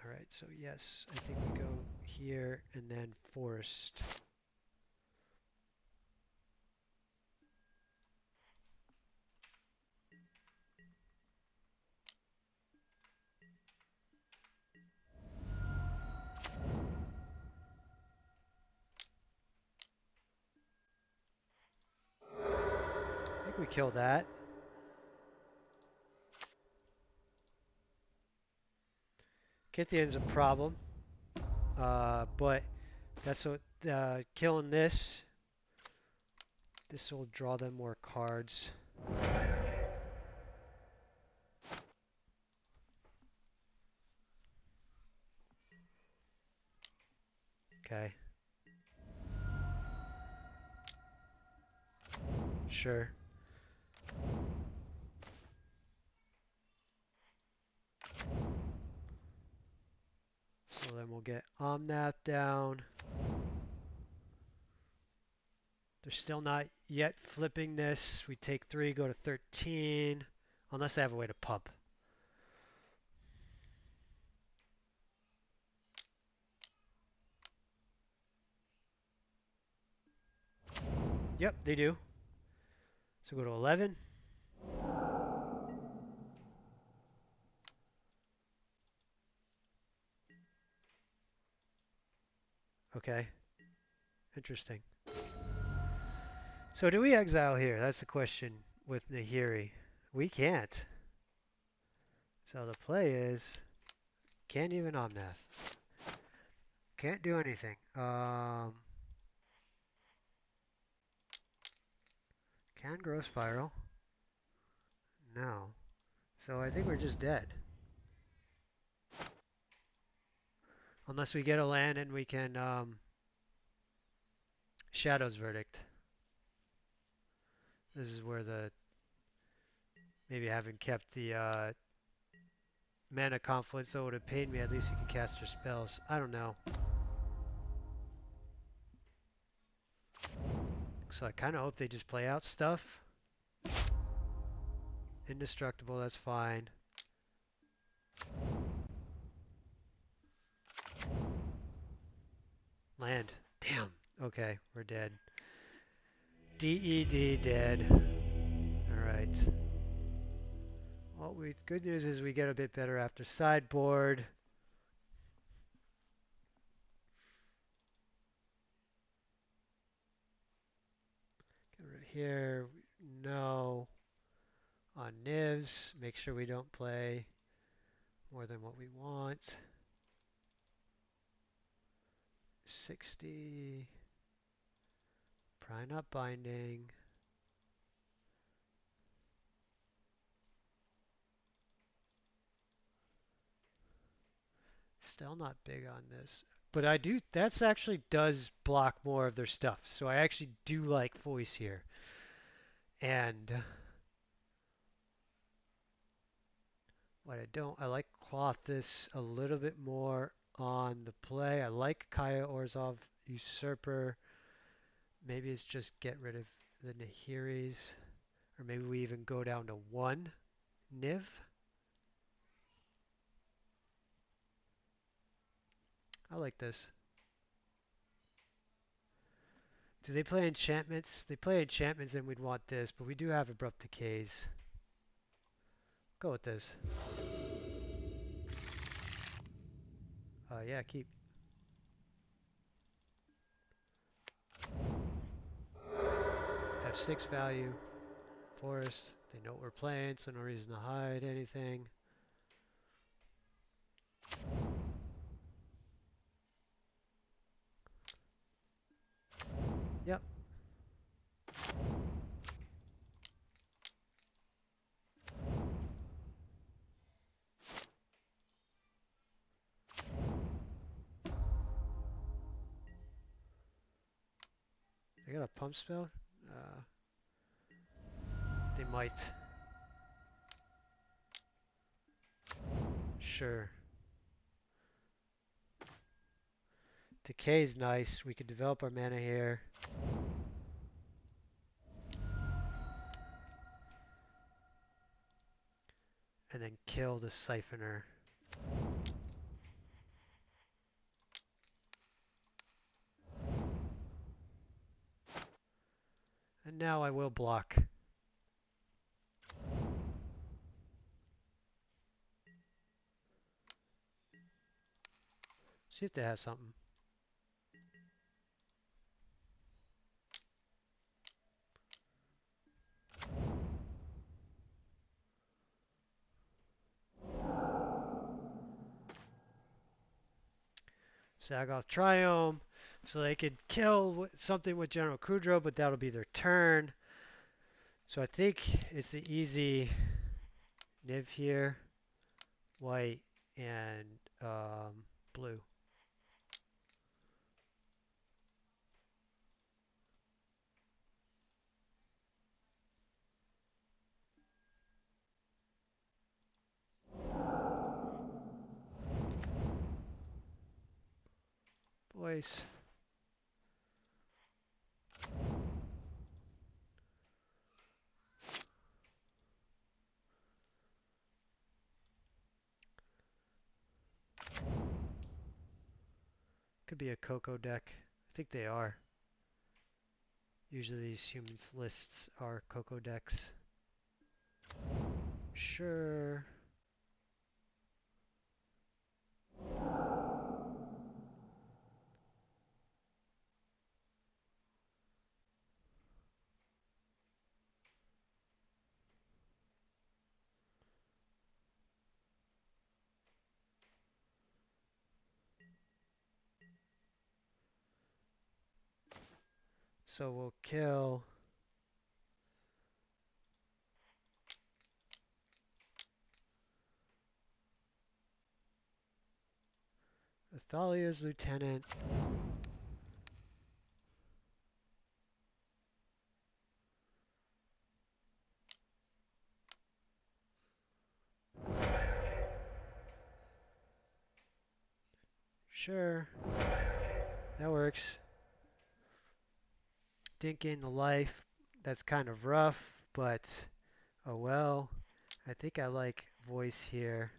Alright, so yes, I think we go here and then Forest. I think we kill that. Kytheon's a problem, but that's what killing this. This will draw them more cards. Okay. Sure. So then we'll get Omnath down. They're still not yet flipping this. We take 3, go to 13. Unless they have a way to pump. Yep, they do. So go to 11. Okay. Interesting. So do we exile here? That's the question with Nahiri. We can't. So the play is, can't even Omnath. Can't do anything. Can grow Spiral? No. So I think we're just dead. Unless we get a land and we can Shadow's Verdict. This is where the maybe having kept the mana conflict, so it would have paid me. At least you could cast your spells. I don't know. So I kind of hope they just play out stuff. Indestructible, that's fine. Land. Damn. Okay, we're dead. DED dead. Alright. Well, good news is we get a bit better after sideboard. Get right here. No. On Nivs, make sure we don't play more than what we want. 60. Probably not binding. Still not big on this. But I do, that's actually does block more of their stuff. So I actually do like voice here. And what I don't, I like cloth this a little bit more on the play. I like Kaya Orzhov Usurper. Maybe it's just get rid of the Nahiris. Or maybe we even go down to 1 Niv. I like this. Do they play enchantments? They play enchantments and we'd want this, but we do have abrupt decays. Go with this. Yeah, keep. F6 value. Forest. They know what we're playing, so no reason to hide anything. Yep. They got a pump spell? They might. Sure. Decay's nice. We could develop our mana here. And then kill the Siphoner. And now I will block. See if they have something. Sagoth Triome. So they could kill something with General Kudro, but that'll be their turn. So I think it's the easy Niv here. White and blue. Voice. Could be a Coco deck. I think they are. Usually these humans lists are Coco decks. Sure. So we'll kill Athalia's lieutenant. Sure. That works. Didn't gain the life. That's kind of rough, but oh well. I think I like voice here.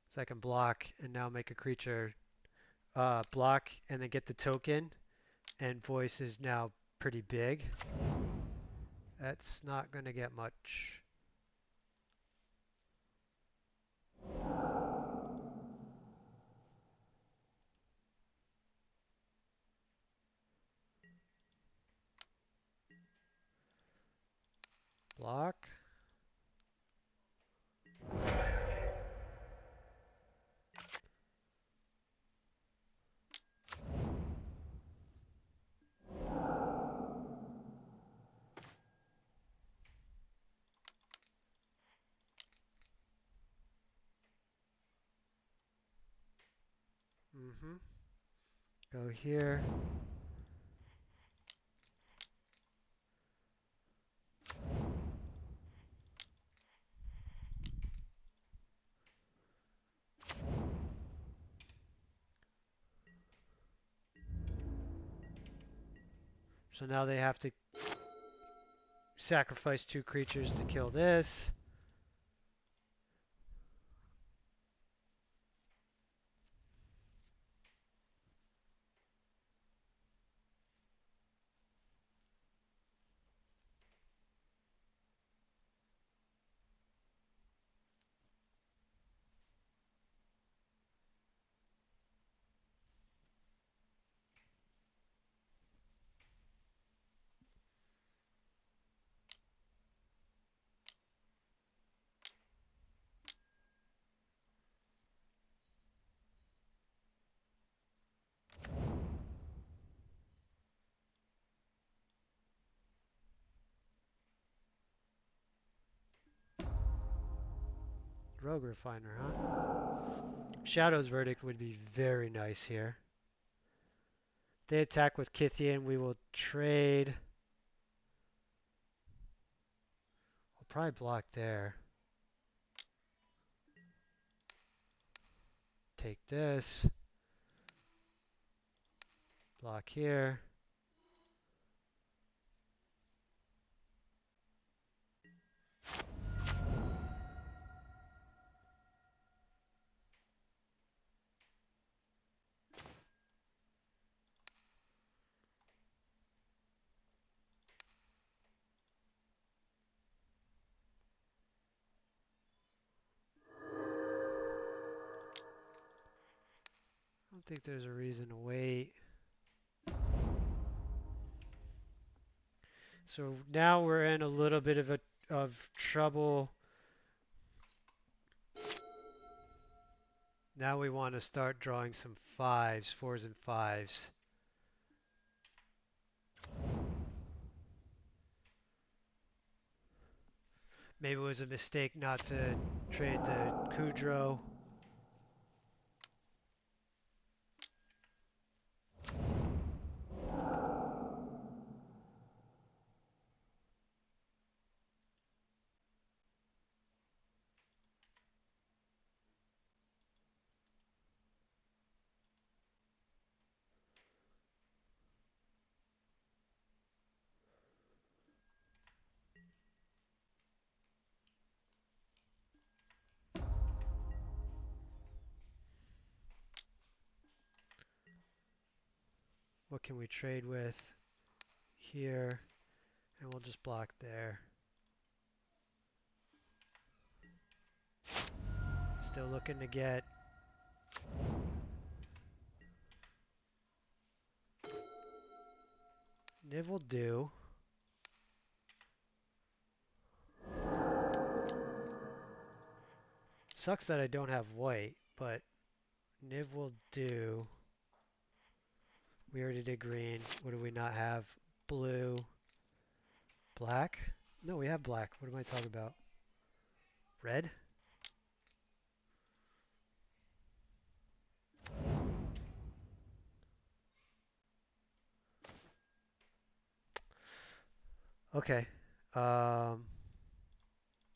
So I can block and now make a creature block and then get the token. And voice is now pretty big. That's not going to get much. Block. Go here. So now they have to sacrifice 2 creatures to kill this. Rogue Refiner, huh? Shadow's Verdict would be very nice here. They attack with Kithian, we will trade. We'll probably block there. Take this. Block here. I don't think there's a reason to wait. So now we're in a little bit of trouble. Now we want to start drawing some 5s, 4s and 5s. Maybe it was a mistake not to trade the Kudro. What can we trade with here? And we'll just block there. Still looking to get Niv will do. Sucks that I don't have white, but Niv will do. We already did green. What do we not have? Blue. Black? No, we have black. What am I talking about? Red? Okay. Um,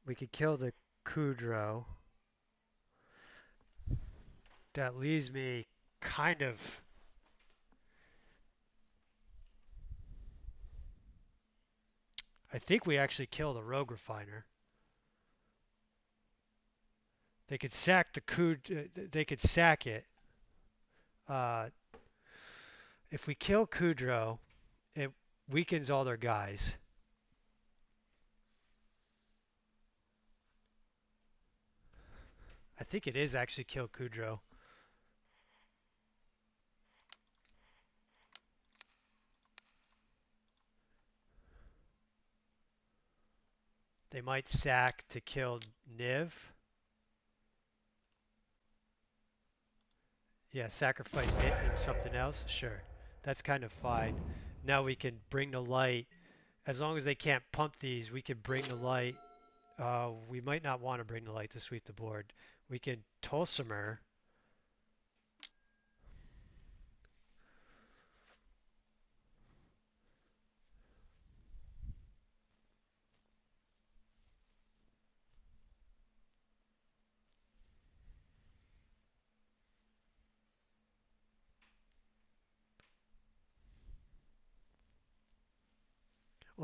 we could kill the Kudro. That leaves me kind of... I think we actually kill the Rogue Refiner. They could sack the they could sack it. Uh, if we kill Kudro, it weakens all their guys. I think it is actually kill Kudro. They might sack to kill Niv. Yeah, sacrifice it and something else. Sure. That's kind of fine. Now we can bring the light. As long as they can't pump these, we can bring the light. We might not want to bring the light to sweep the board. We can Tulsimer.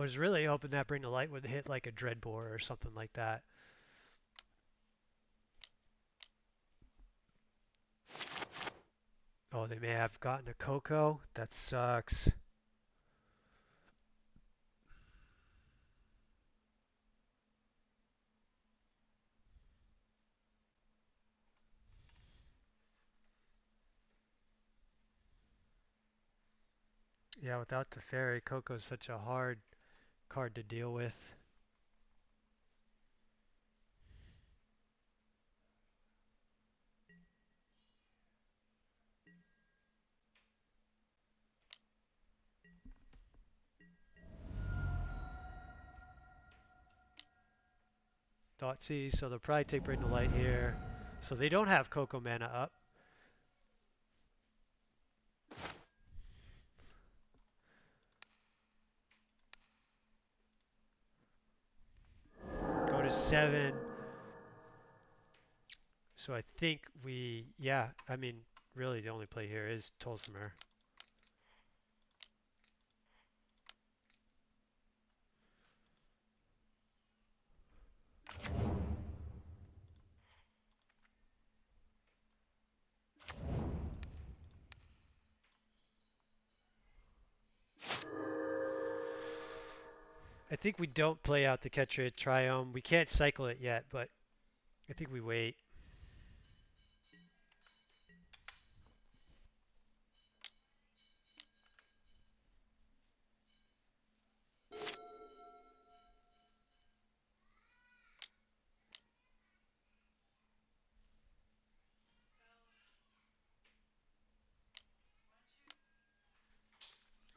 Was really hoping that Bring the Light would hit like a Dreadbore or something like that. Oh, they may have gotten a Coco. That sucks. Yeah, without the fairy, Coco's such a hard card to deal with. Thoughtseize, so they'll probably take Bring the Light here. So they don't have Coco mana up. Go to 7. So I think yeah, I mean, really the only play here is Tolsimer. I think we don't play out the Ketria Triome. We can't cycle it yet, but I think we wait.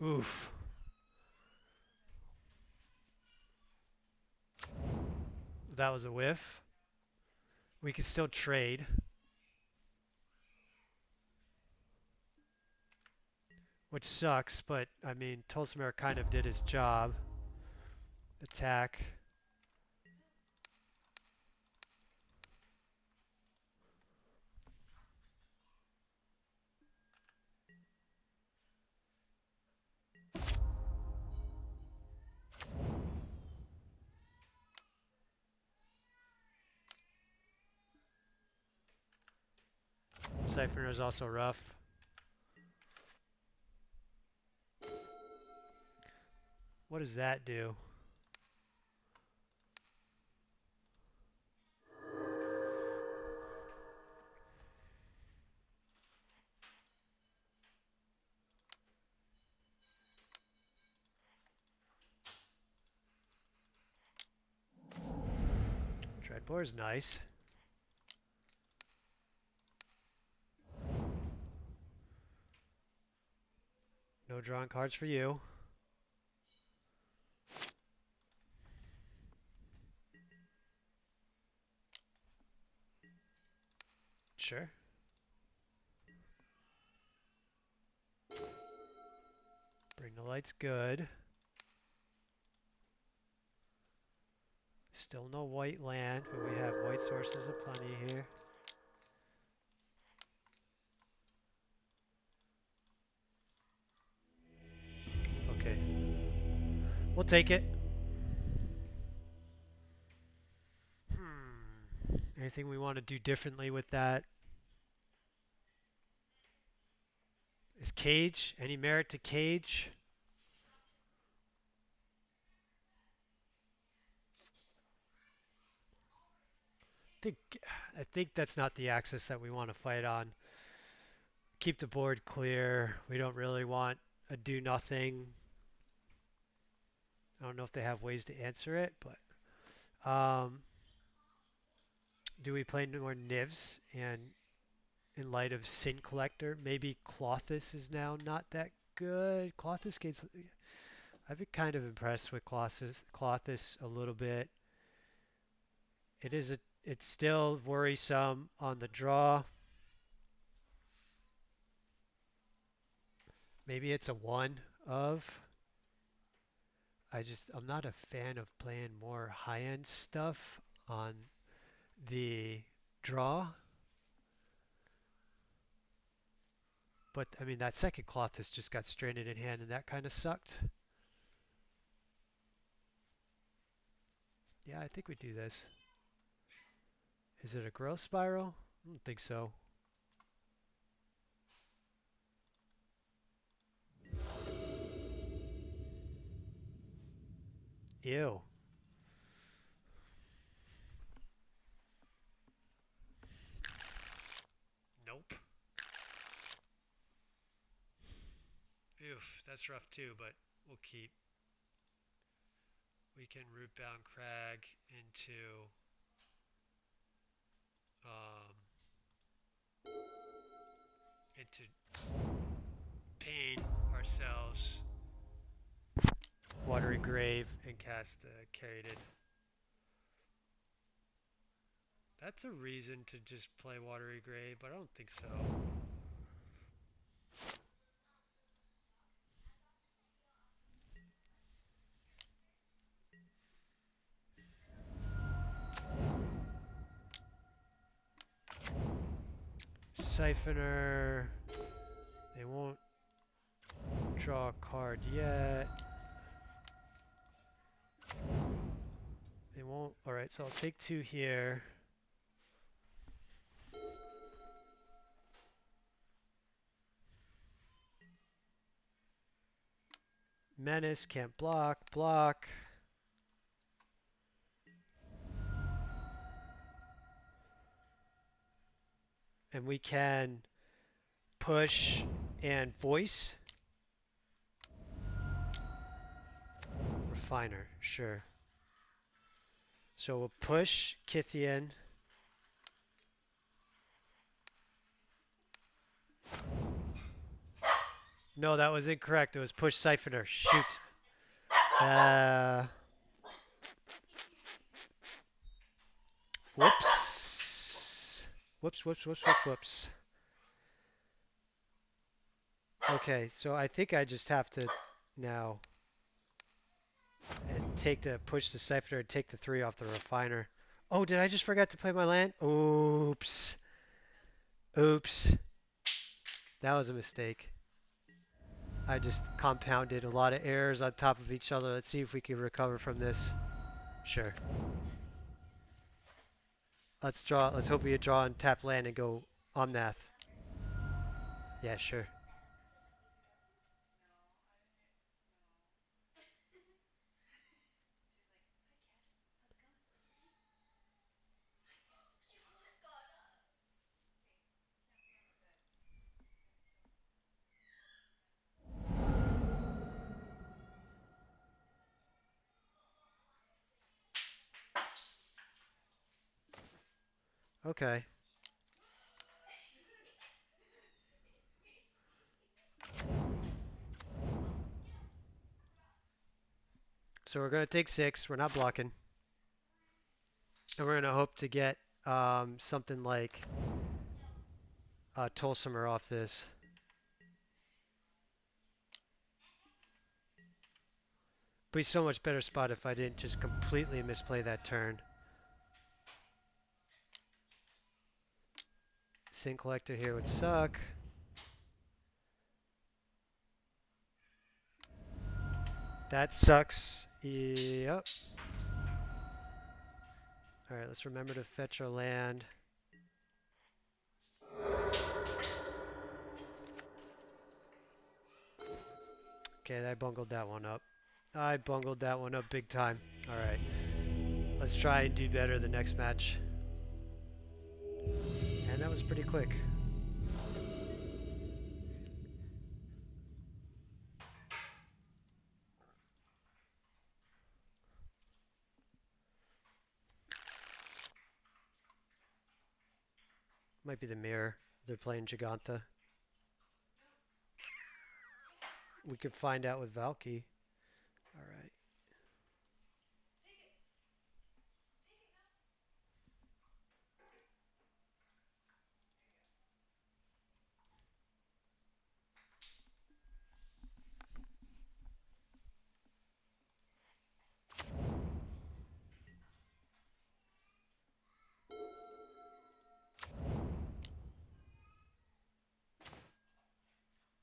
Oof. That was a whiff. We can still trade, which sucks, but I mean, Tolsimer kind of did his job. Attack. Siphoner is also rough. What does that do? Dreadbore is nice. No drawing cards for you. Sure. Bring the Light's good. Still no white land, but we have white sources aplenty here. Okay. We'll take it. Anything we want to do differently with that? Is Cage? Any merit to Cage? think I think that's not the axis that we want to fight on. Keep the board clear. We don't really want a do nothing. I don't know if they have ways to answer it, but do we play more Nivs? And in light of Sin Collector, maybe Clothis is now not that good. Clothis gets. I've been kind of impressed with Clothis a little bit. It's still worrisome on the draw. Maybe it's a one of. I'm not a fan of playing more high-end stuff on the draw. But I mean that second cloth has just got stranded in hand and that kind of sucked. Yeah, I think we do this. Is it a growth spiral? I don't think so. Ew. Nope. Oof, that's rough too, but we'll keep. We can root bound crag um, into pain ourselves. Watery Grave and cast the Carried. That's a reason to just play Watery Grave, but I don't think so. Siphoner. They won't draw a card yet. They won't. Alright, so I'll take 2 here. Menace, can't block. Block. And we can push and voice. Refiner, sure. So we'll push Kithian. No, that was incorrect. It was push Siphoner. Shoot. Whoops. Whoops. Okay, so I think I just have to now take the push the Siphoner and take the 3 off the refiner. Oh, did I just forget to play my land? Oops. Oops. That was a mistake. I just compounded a lot of errors on top of each other. Let's see if we can recover from this. Sure. Let's draw. Let's hope we draw and tap land and go Omnath. Yeah, sure. Okay. So we're gonna take 6. We're not blocking, and we're gonna hope to get something like Tolsimer off this. Be so much better spot if I didn't just completely misplay that turn. Sync collector here would suck. That sucks. Yep. Alright, let's remember to fetch our land. Okay, I bungled that one up. I bungled that one up big time. Alright. Let's try and do better the next match. And that was pretty quick. Might be the mirror. They're playing Giganta. We could find out with Valky. Alright.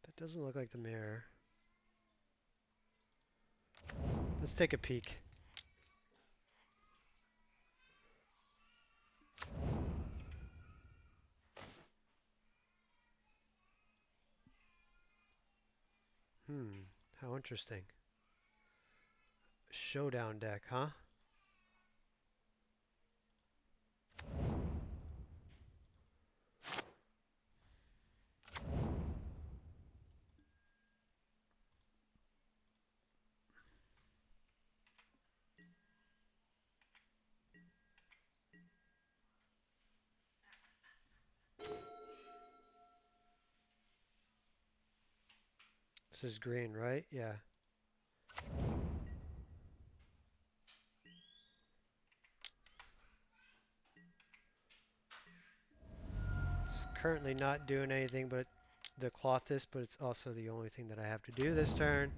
That doesn't look like the mirror. Let's take a peek. How interesting. Showdown deck, huh? This is green, right? Yeah. It's currently not doing anything but the cloth this, but it's also the only thing that I have to do this turn.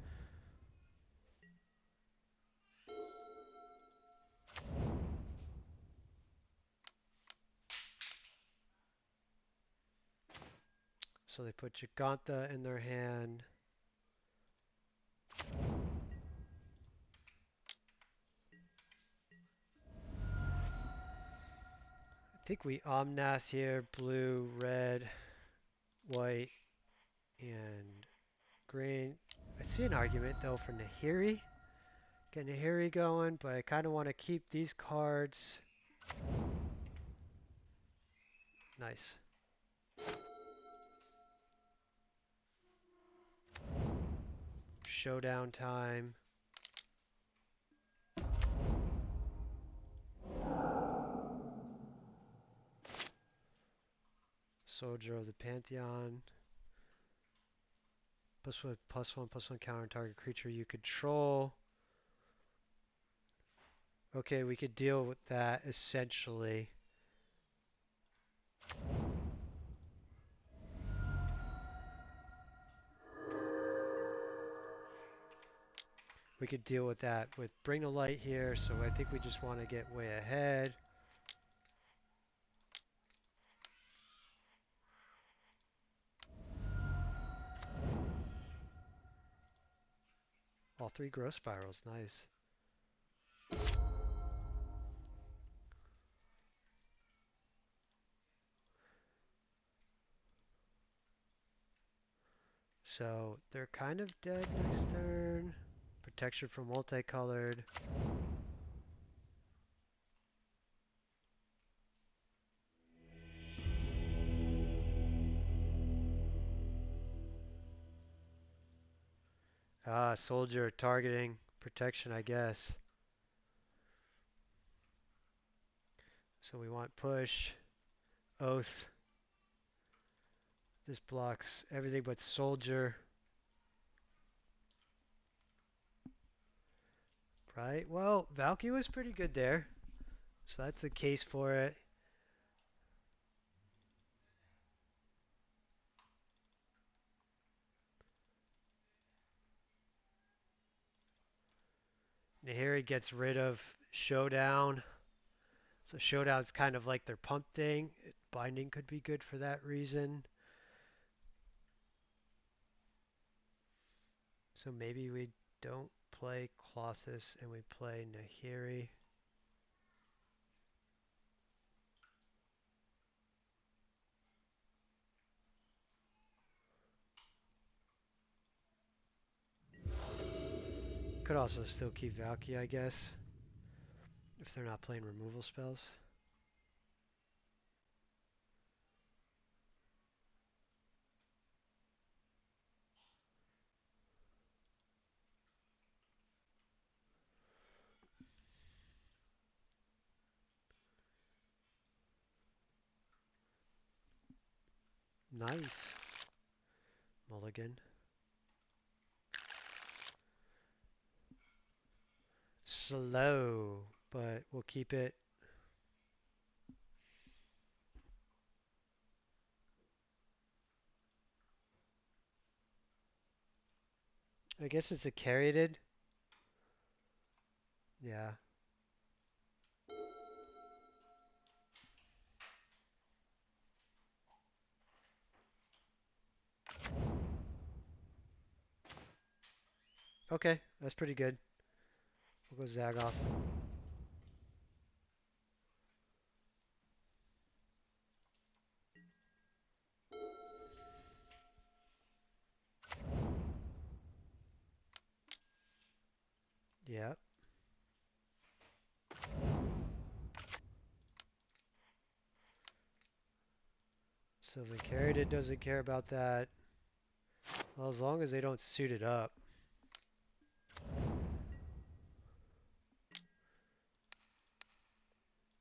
So they put Giganta in their hand. I think we Omnath here, blue, red, white, and green. I see an argument though for Nahiri. Get Nahiri going, but I kind of want to keep these cards. Nice. Showdown time. Soldier of the Pantheon. +1/+1/+1 counter target creature you control. Okay, we could deal with that essentially. We could deal with that with Bring the Light here, so I think we just want to get way ahead. All 3 growth spirals, nice. So they're kind of dead next turn. Protection from multicolored. Ah, soldier targeting protection, I guess. So we want push, oath. This blocks everything but soldier. Right? Well, Valky was pretty good there. So that's a case for it. Nahiri gets rid of Showdown. So Showdown's kind of like their pump thing. Binding could be good for that reason. So maybe we don't play Clothis and we play Nahiri. Could also still keep Valky, I guess, if they're not playing removal spells. Nice. Mulligan. Slow, but we'll keep it. I guess it's a Caryatid. Yeah. Okay, that's pretty good. We'll go Zagoth. Sylvan carried it, doesn't care about that. Well, as long as they don't suit it up.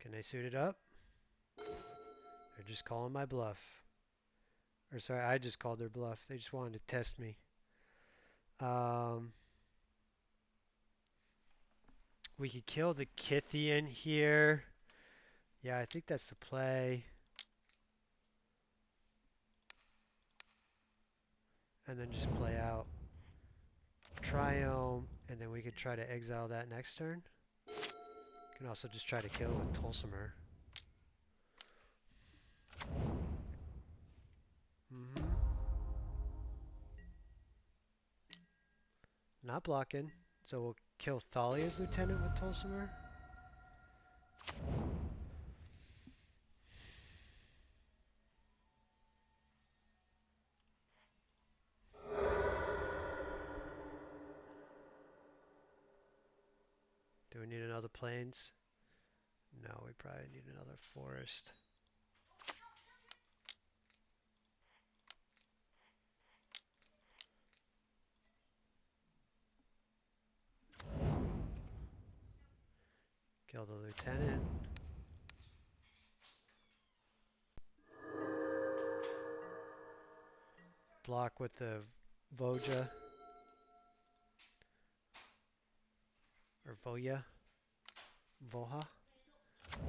Can they suit it up? They're just calling my bluff. Or sorry, I just called their bluff. They just wanted to test me. We could kill the Kithian here. Yeah, I think that's the play. And then just play out Triome, and then we could try to exile that next turn. Can also just try to kill it with Tulsimer. Not blocking. So we'll kill Thalia's lieutenant with Tulsimer. Do we need another plains? No, we probably need another forest. Kill the lieutenant. Block with the Voja. Or Voya. Voha.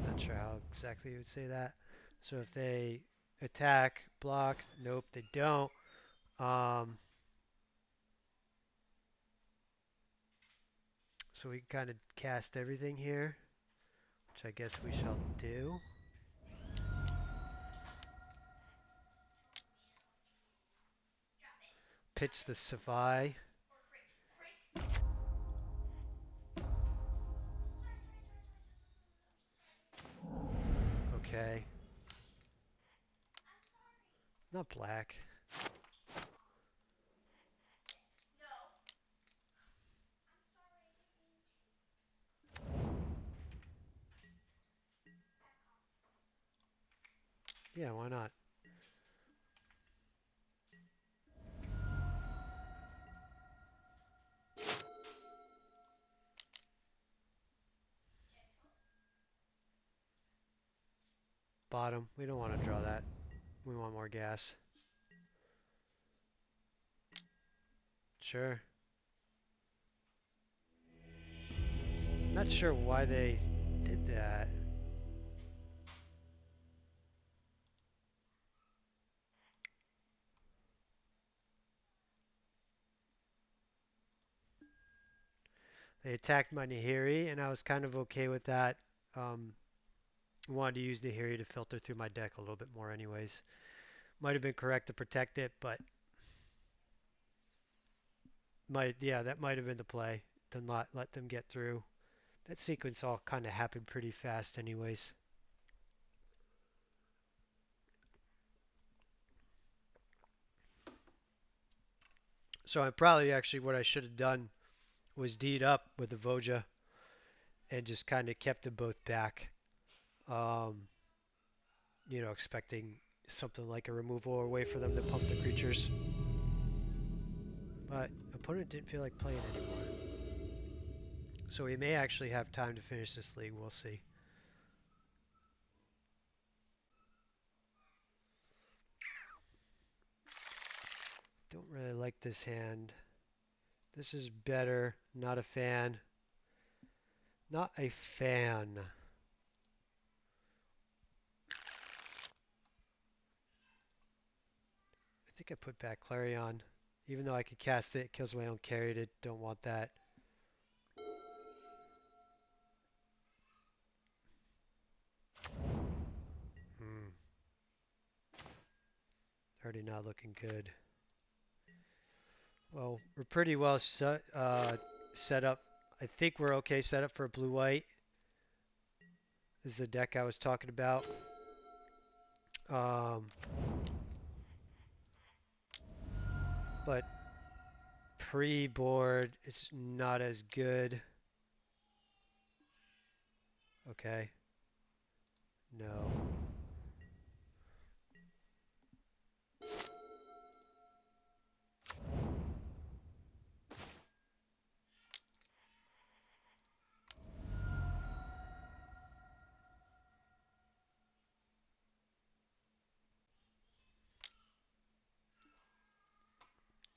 Not sure how exactly you would say that. So if they attack, block, nope, they don't. So we can kind of cast everything here, which I guess we shall do. Pitch the Savai. Okay. Not black. Yeah, why not? Bottom. We don't want to draw that. We want more gas. Sure. Not sure why they did that. They attacked my Nahiri, and I was kind of okay with that. Wanted to use Nahiri to filter through my deck a little bit more anyways. Might have been correct to protect it, but that might have been the play to not let them get through. That sequence all kind of happened pretty fast anyways. So I probably actually what I should have done was D'd up with the Voja and just kind of kept them both back. Um, expecting something like a removal or a way for them to pump the creatures. But opponent didn't feel like playing anymore. So we may actually have time to finish this league. We'll see. Don't really like this hand. This is better. Not a fan. Not a fan. I think I put back Clarion. Even though I could cast it, it kills my own carried it. Don't want that. Already not looking good. Well, we're pretty well set up. I think we're okay set up for a blue-white. This is the deck I was talking about. But pre-board, it's not as good. Okay. No.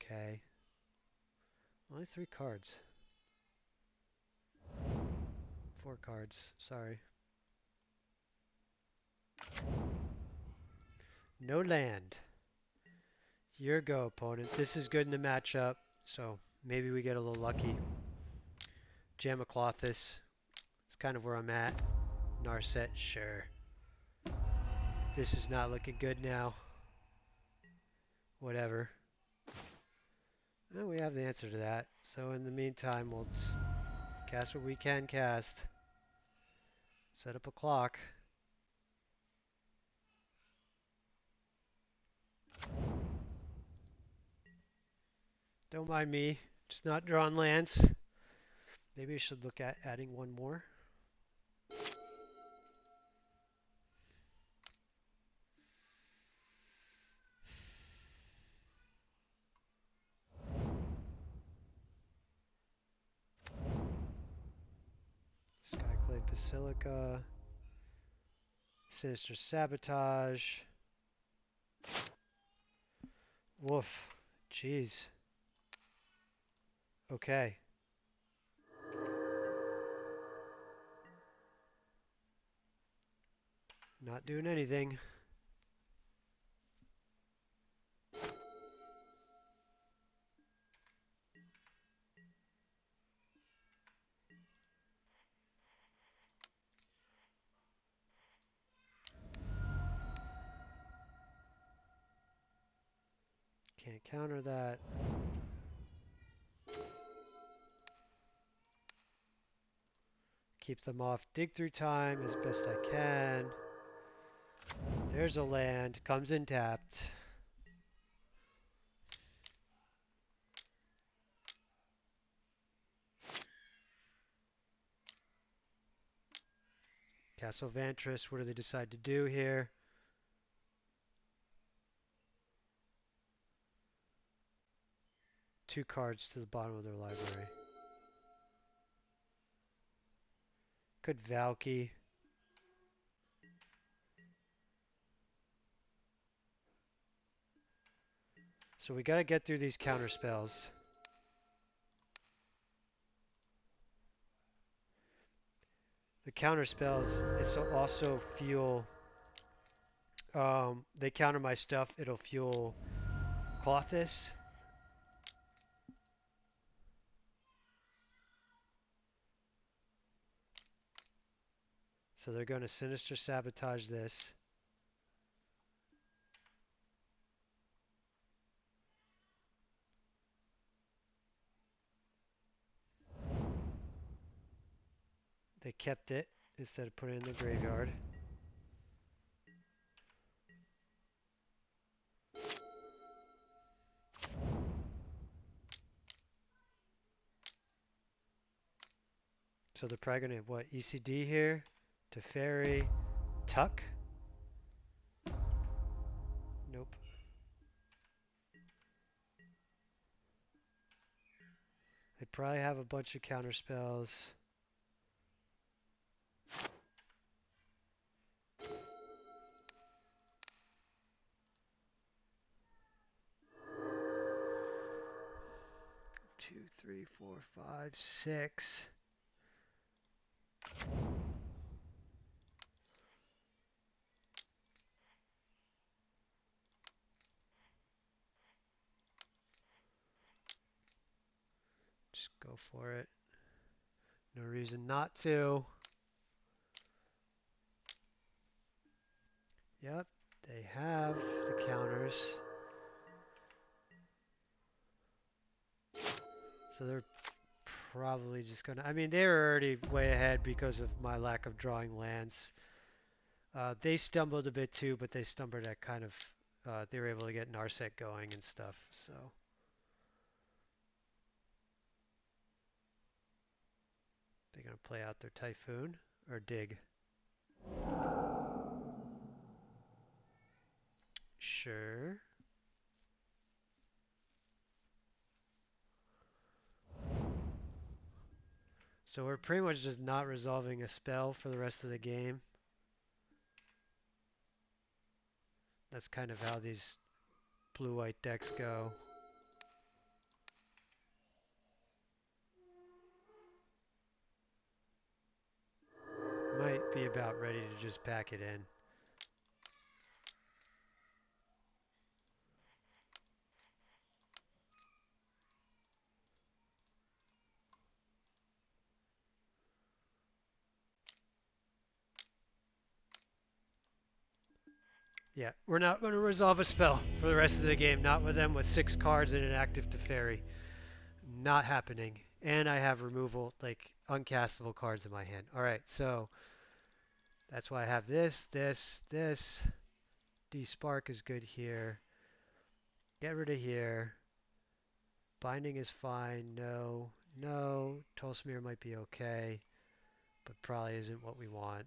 Okay. Only 3 cards. 4 cards. Sorry. No land. Your go, opponent. This is good in the matchup, so maybe we get a little lucky. Jamaclothis. It's kind of where I'm at. Narset, sure. This is not looking good now. Whatever. Well, we have the answer to that. So in the meantime, we'll just cast what we can cast. Set up a clock. Don't mind me. Just not drawing lands. Maybe I should look at adding one more. Skyclave Basilica. Sinister Sabotage. Woof. Jeez. Okay. Not doing anything. Can't counter that. Keep them off dig through time as best I can. There's a land. Comes in tapped. Castle Vantress. What do they decide to do here? Two cards to the bottom of their library. Could Valky. So we gotta get through these counter spells. The counter spells, it's also fuel. They counter my stuff. It'll fuel Clothis. So they're going to Sinister Sabotage this. They kept it instead of putting it in the graveyard. So they're probably going to, what, ECD here? Teferi. Tuck? Nope. They probably have a bunch of counter spells. Two, three, four, five, six. Just go for it. No reason not to. Yep, they have the counters. So they're probably just gonna, I mean, they were already way ahead because of my lack of drawing lands. They stumbled a bit too, but they stumbled at kind of, they were able to get Narset going and stuff, so. They're gonna play out their Typhoon, or dig. Sure. So we're pretty much just not resolving a spell for the rest of the game. That's kind of how these blue-white decks go. be about ready to just pack it in. Yeah, we're not going to resolve a spell for the rest of the game. Not with them with 6 cards and an active Teferi. Not happening. And I have removal, like uncastable cards in my hand. Alright, so that's why I have this. D-Spark is good here. Get rid of here. Binding is fine. No. Tolsmir might be okay, but probably isn't what we want.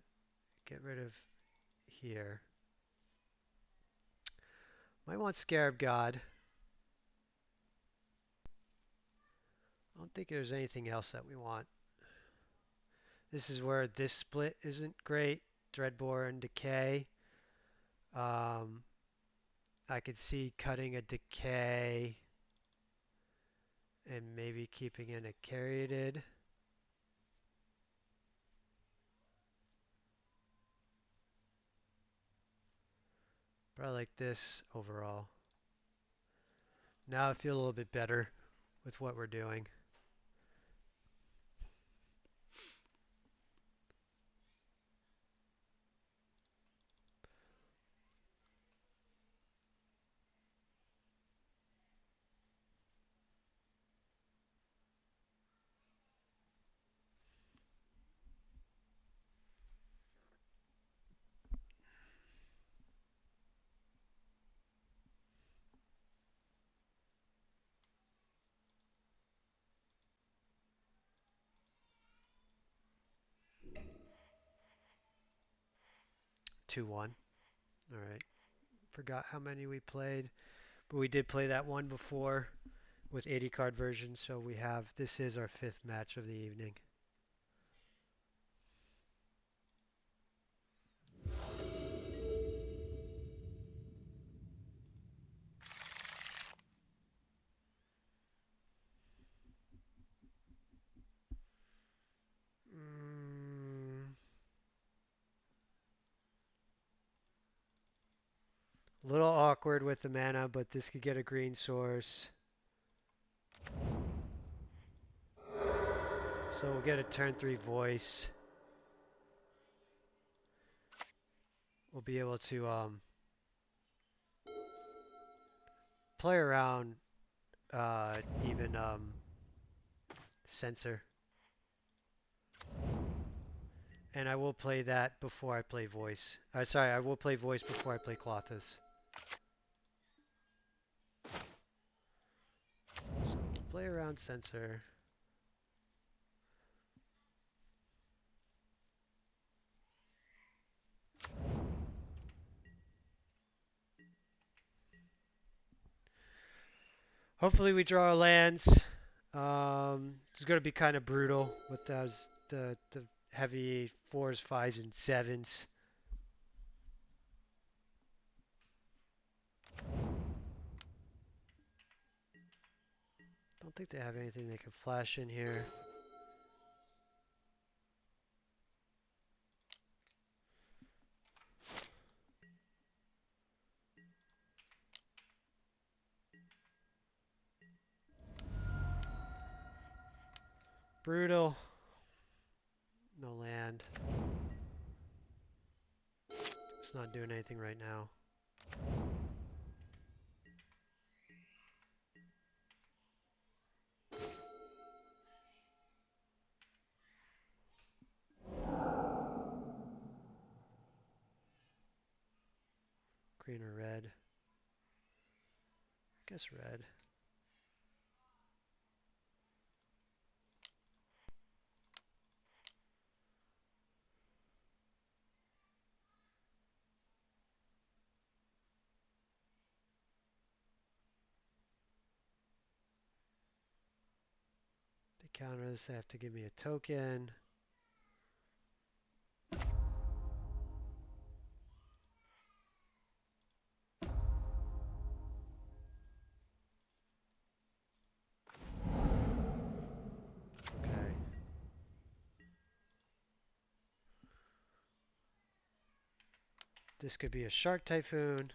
Get rid of here. Might want Scarab God. I don't think there's anything else that we want. This is where this split isn't great. Dreadbore and Decay. Um, I could see cutting a Decay and maybe keeping in a Caryatid. But I like this overall. Now I feel a little bit better with what we're doing. Two one. All right. Forgot how many we played, but we did play that one before with 80 card version, so we have this is our 5th match of the evening. Mm, little awkward with the mana, but this could get a green source. So we'll get a turn 3 voice. We'll be able to play around even sensor. And I will play that before I play voice. Sorry, I will play voice before I play Clothis. So we'll play around sensor. Hopefully we draw lands. It's going to be kind of brutal with those the heavy 4s, 5s, and 7s. Don't think they have anything they can flash in here. Brutal. No land. It's not doing anything right now. Green or red? I guess red. To counter this, they have to give me a token. Okay. This could be a shark typhoon,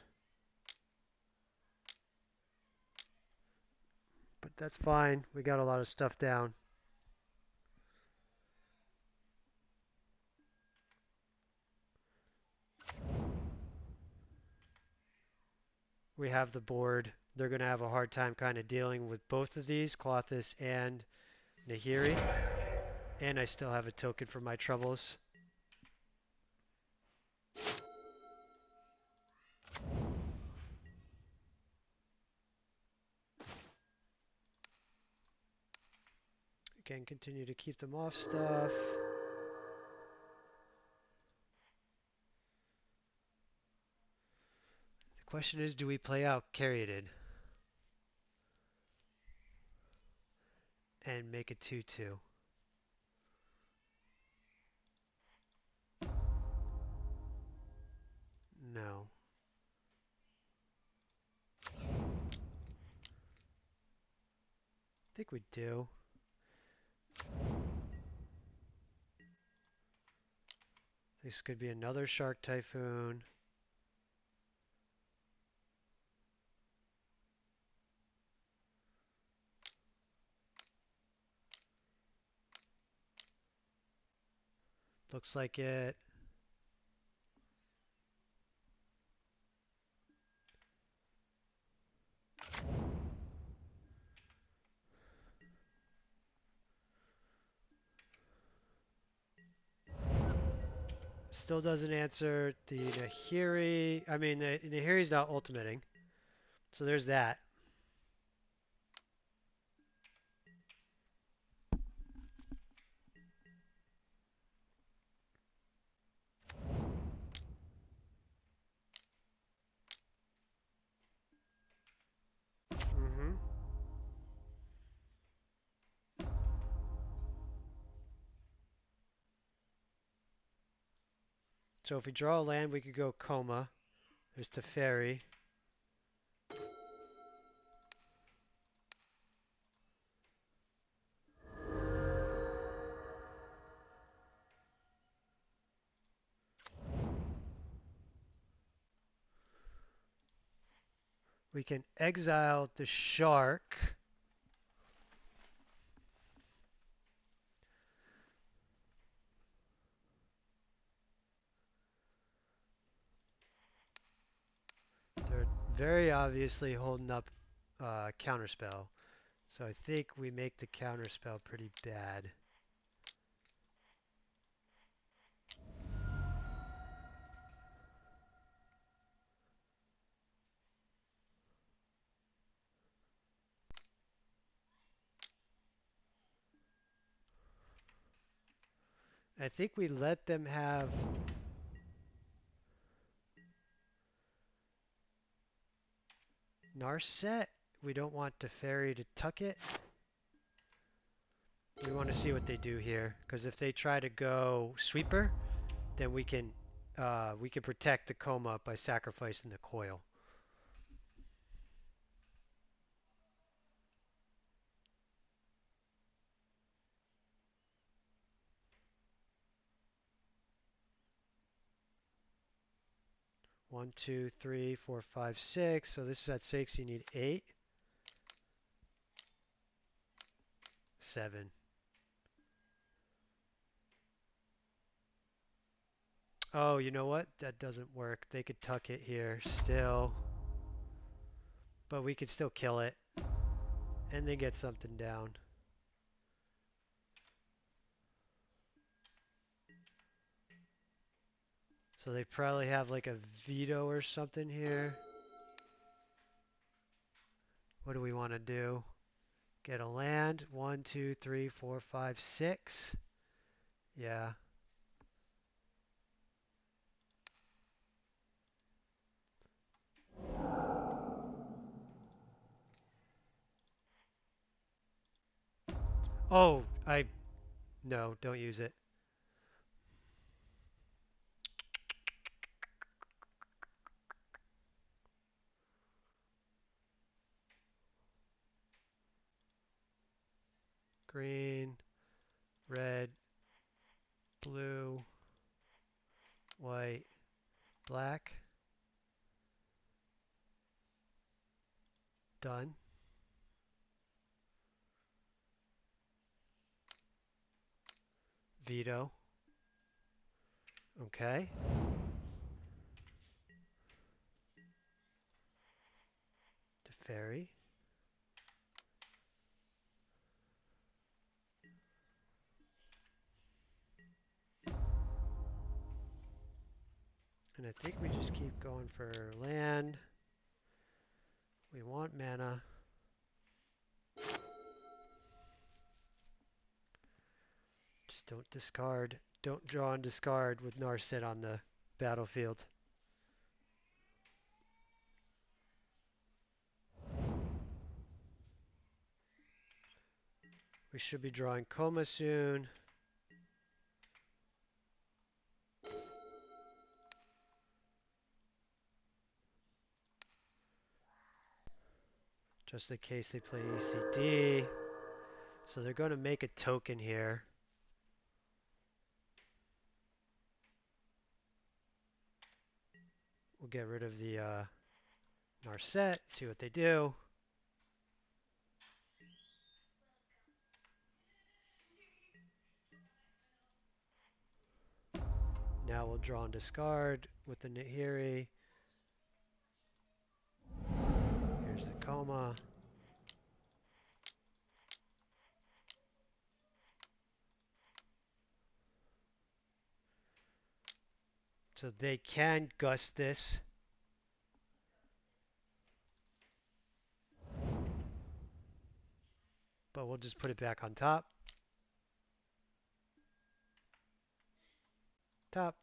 but that's fine. We got a lot of stuff down. We have the board. They're going to have a hard time kind of dealing with both of these, Clothis and Nahiri. And I still have a token for my troubles. Again, continue to keep them off stuff. The question is, do we play out Caryatid and make a 2-2? No. I think we do. This could be another shark typhoon. Looks like it. Still doesn't answer the Nahiri. I mean, the Nahiri's not ultimating. So there's that. Mm-hmm. So if we draw a land, we could go Coma. There's Teferi. We can exile the shark. They're very obviously holding up counterspell. So I think we make the counterspell pretty bad. I think we let them have Narset. We don't want Teferi to tuck it. We want to see what they do here, because if they try to go Sweeper, then we can protect the Coma by sacrificing the coil. One, two, three, four, five, six. So this is at 6. You need 8, 7. Oh, you know what? That doesn't work. They could tuck it here still, but we could still kill it and then get something down. So they probably have like a veto or something here. What do we want to do? Get a land. 1, 2, 3, 4, 5, 6. Yeah. Oh, no, don't use it. Green, red, blue, white, Black. Done. Veto. Okay. Teferi. And I think we just keep going for land. We want mana. Just don't discard. Don't draw and discard with Narset on the battlefield. We should be drawing Coma soon. Just in case they play ECD. So they're going to make a token here. We'll get rid of the Narset, see what they do. Now we'll draw and discard with the Nahiri. Here's the Coma. So they can gust this. But we'll just put it back on top. Top.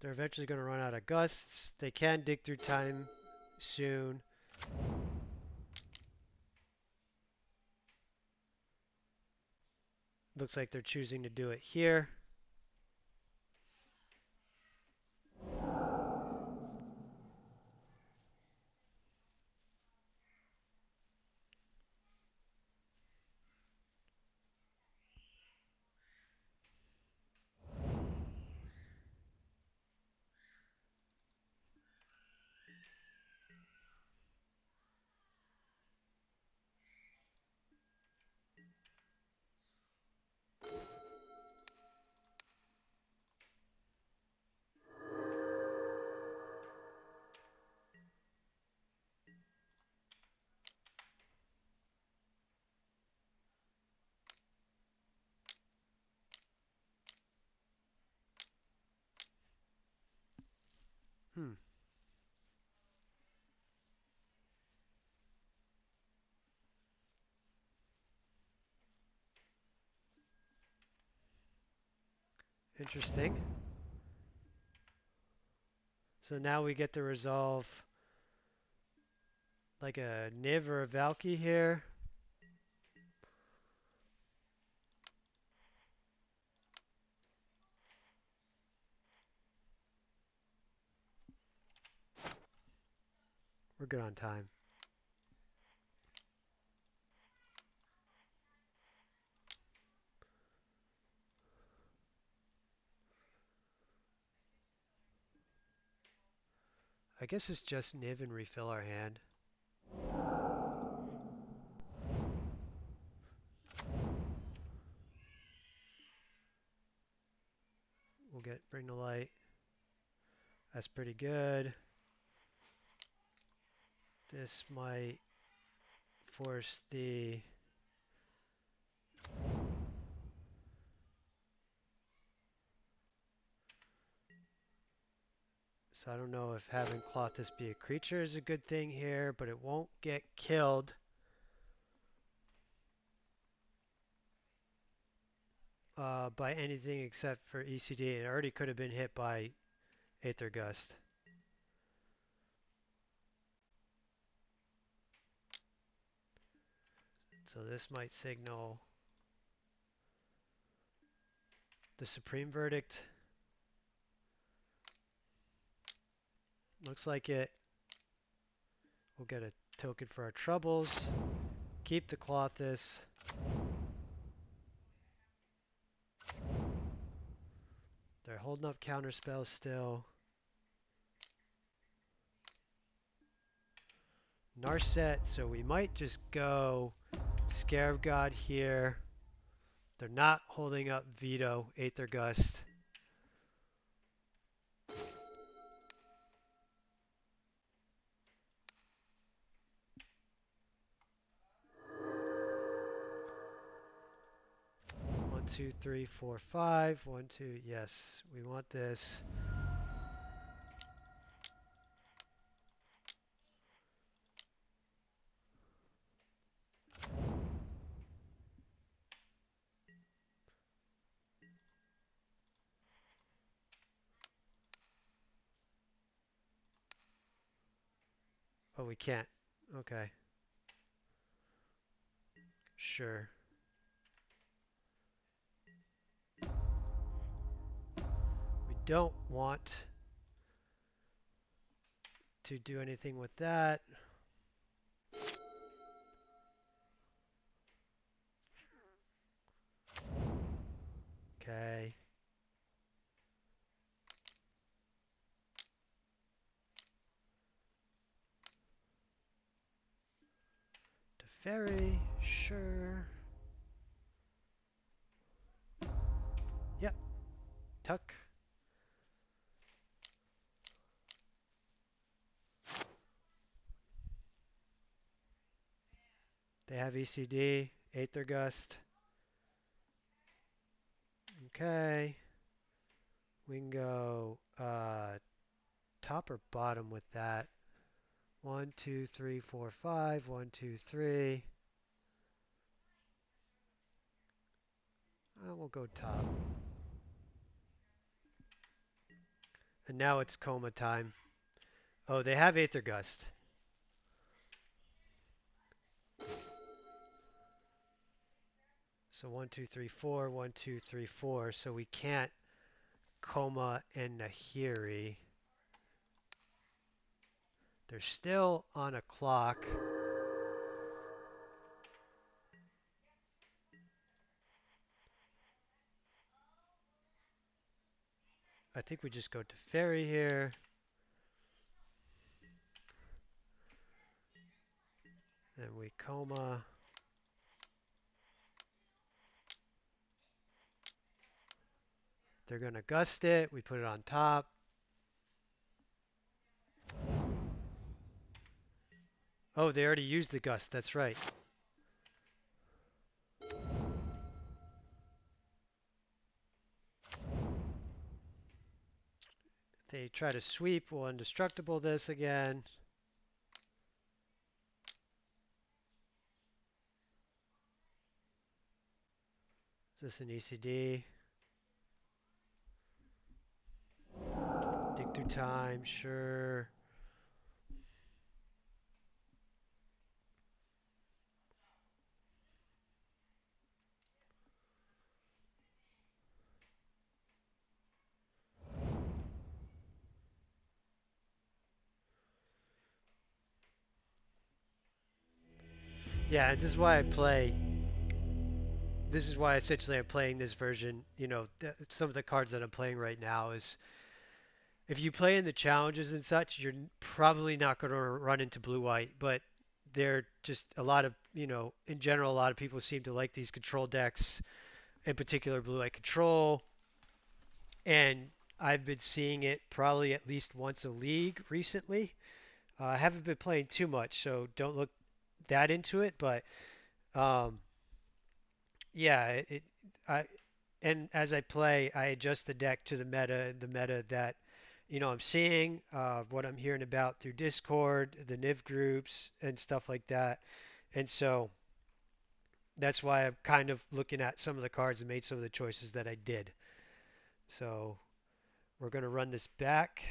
They're eventually going to run out of gusts. They can dig through time soon. Looks like they're choosing to do it here. Hmm. Interesting. So now we get to resolve like a Niv or a Valky here. We're good on time. I guess it's just Niv and refill our hand. We'll get Bring the Light. That's pretty good. This might force the... So I don't know if having Clothis be a creature is a good thing here, but it won't get killed. By anything except for ECD. It already could have been hit by Aether Gust. So this might signal the Supreme Verdict. Looks like it. We'll get a token for our troubles. Keep the Clothis. They're holding up counterspells still. Narset, so we might just go Scarab God here. They're not holding up Veto, Aether Gust. One, two, three, four, five. One, two, yes, we want this. Oh, we can't. Okay. Sure. We don't want to do anything with that. Okay. Teferi, sure. Yep. Tuck. They have ECD, Aether Gust. Okay. We can go top or bottom with that. 1, 2, 3, 4, 5. 1, 2, 3. We'll go top. And now it's coma time. Oh, they have Aether Gust. So 1, 2, 3, 4. 1, 2, 3, 4. So we can't coma and Nahiri. They're still on a clock. I think we just go to Fairy here. And we coma. They're going to gust it. We put it on top. Oh, they already used the gust. That's right. If they try to sweep, we'll indestructible this again. Is this an ECD? Dig through time, sure. Yeah, this is why I play. This is why essentially I'm playing this version. You know, some of the cards that I'm playing right now is if you play in the challenges and such, you're probably not going to run into blue-white, but they're just a lot of, you know, in general, a lot of people seem to like these control decks, in particular blue-white control, and I've been seeing it probably at least once a league recently. I haven't been playing too much, so don't look that into it, but um, yeah, I and as I play, I adjust the deck to the meta that I'm seeing, what I'm hearing about through Discord, the NIV groups, and stuff like that. And so that's why I'm kind of looking at some of the cards and made some of the choices that I did. So we're going to run this back.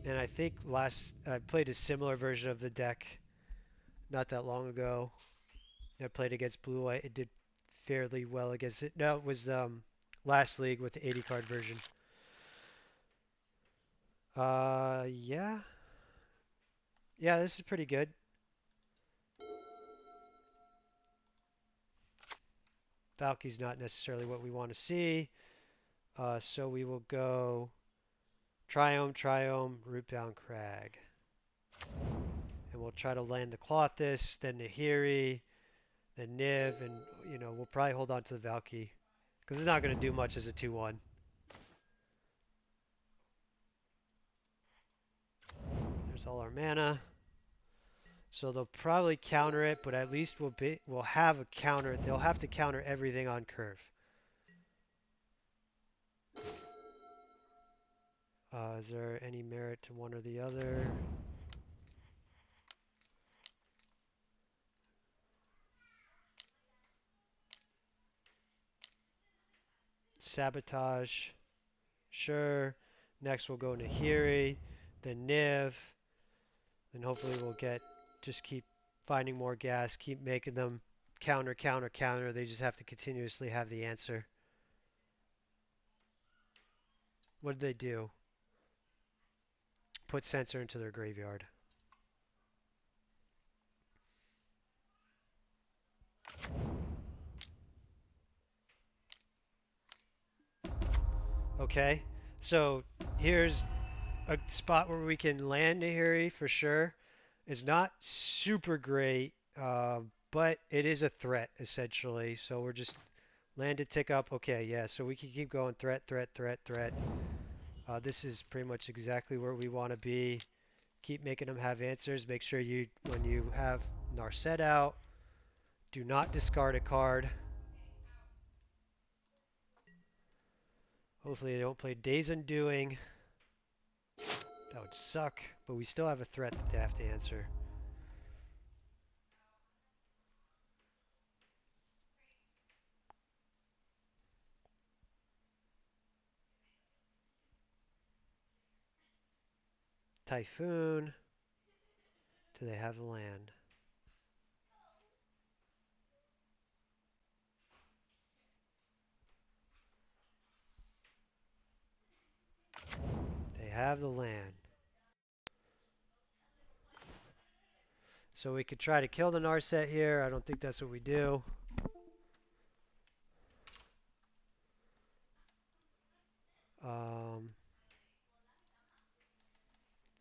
And I think I played a similar version of the deck not that long ago. I played against Blue White. It did fairly well against it. No, it was last league with the 80 card version. Yeah. Yeah, this is pretty good. Valky's not necessarily what we want to see. So we will go Triome, Triome, Rootbound Crag. And we'll try to land the Clothis, then Nahiri, then Niv, and we'll probably hold on to the Valky. Because it's not going to do much as a 2-1. There's all our mana. So they'll probably counter it, but at least we'll have a counter. They'll have to counter everything on curve. Is there any merit to one or the other? Sabotage. Sure. Next we'll go Nahiri, then Niv, then hopefully we'll just keep finding more gas, keep making them counter, counter, counter. They just have to continuously have the answer. What did they do? Put Sensor into their graveyard. Okay, so here's a spot where we can land Nahiri for sure. It's not super great, but it is a threat essentially. So we're just land to tick up. Okay, yeah, so we can keep going. Threat, threat, threat, threat. This is pretty much exactly where we want to be. Keep making them have answers. Make sure when you have Narset out, do not discard a card. Hopefully they don't play Days Undoing. That would suck, but we still have a threat that they have to answer. Typhoon. Do they have land? They have the land. So we could try to kill the Narset here. I don't think that's what we do.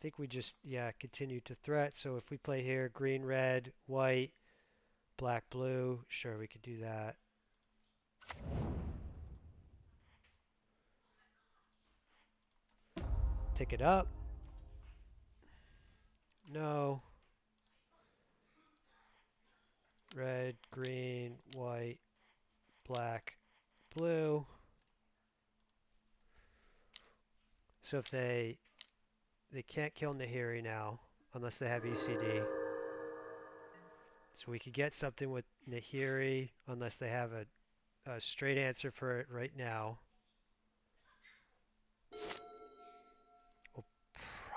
I think we just, yeah, continue to threat. So if we play here, green, red, white, black, blue, sure, we could do that. Tick it up. No. Red, green, white, black, blue. So if they can't kill Nahiri now unless they have ECD. So we could get something with Nahiri unless they have a straight answer for it right now. We'll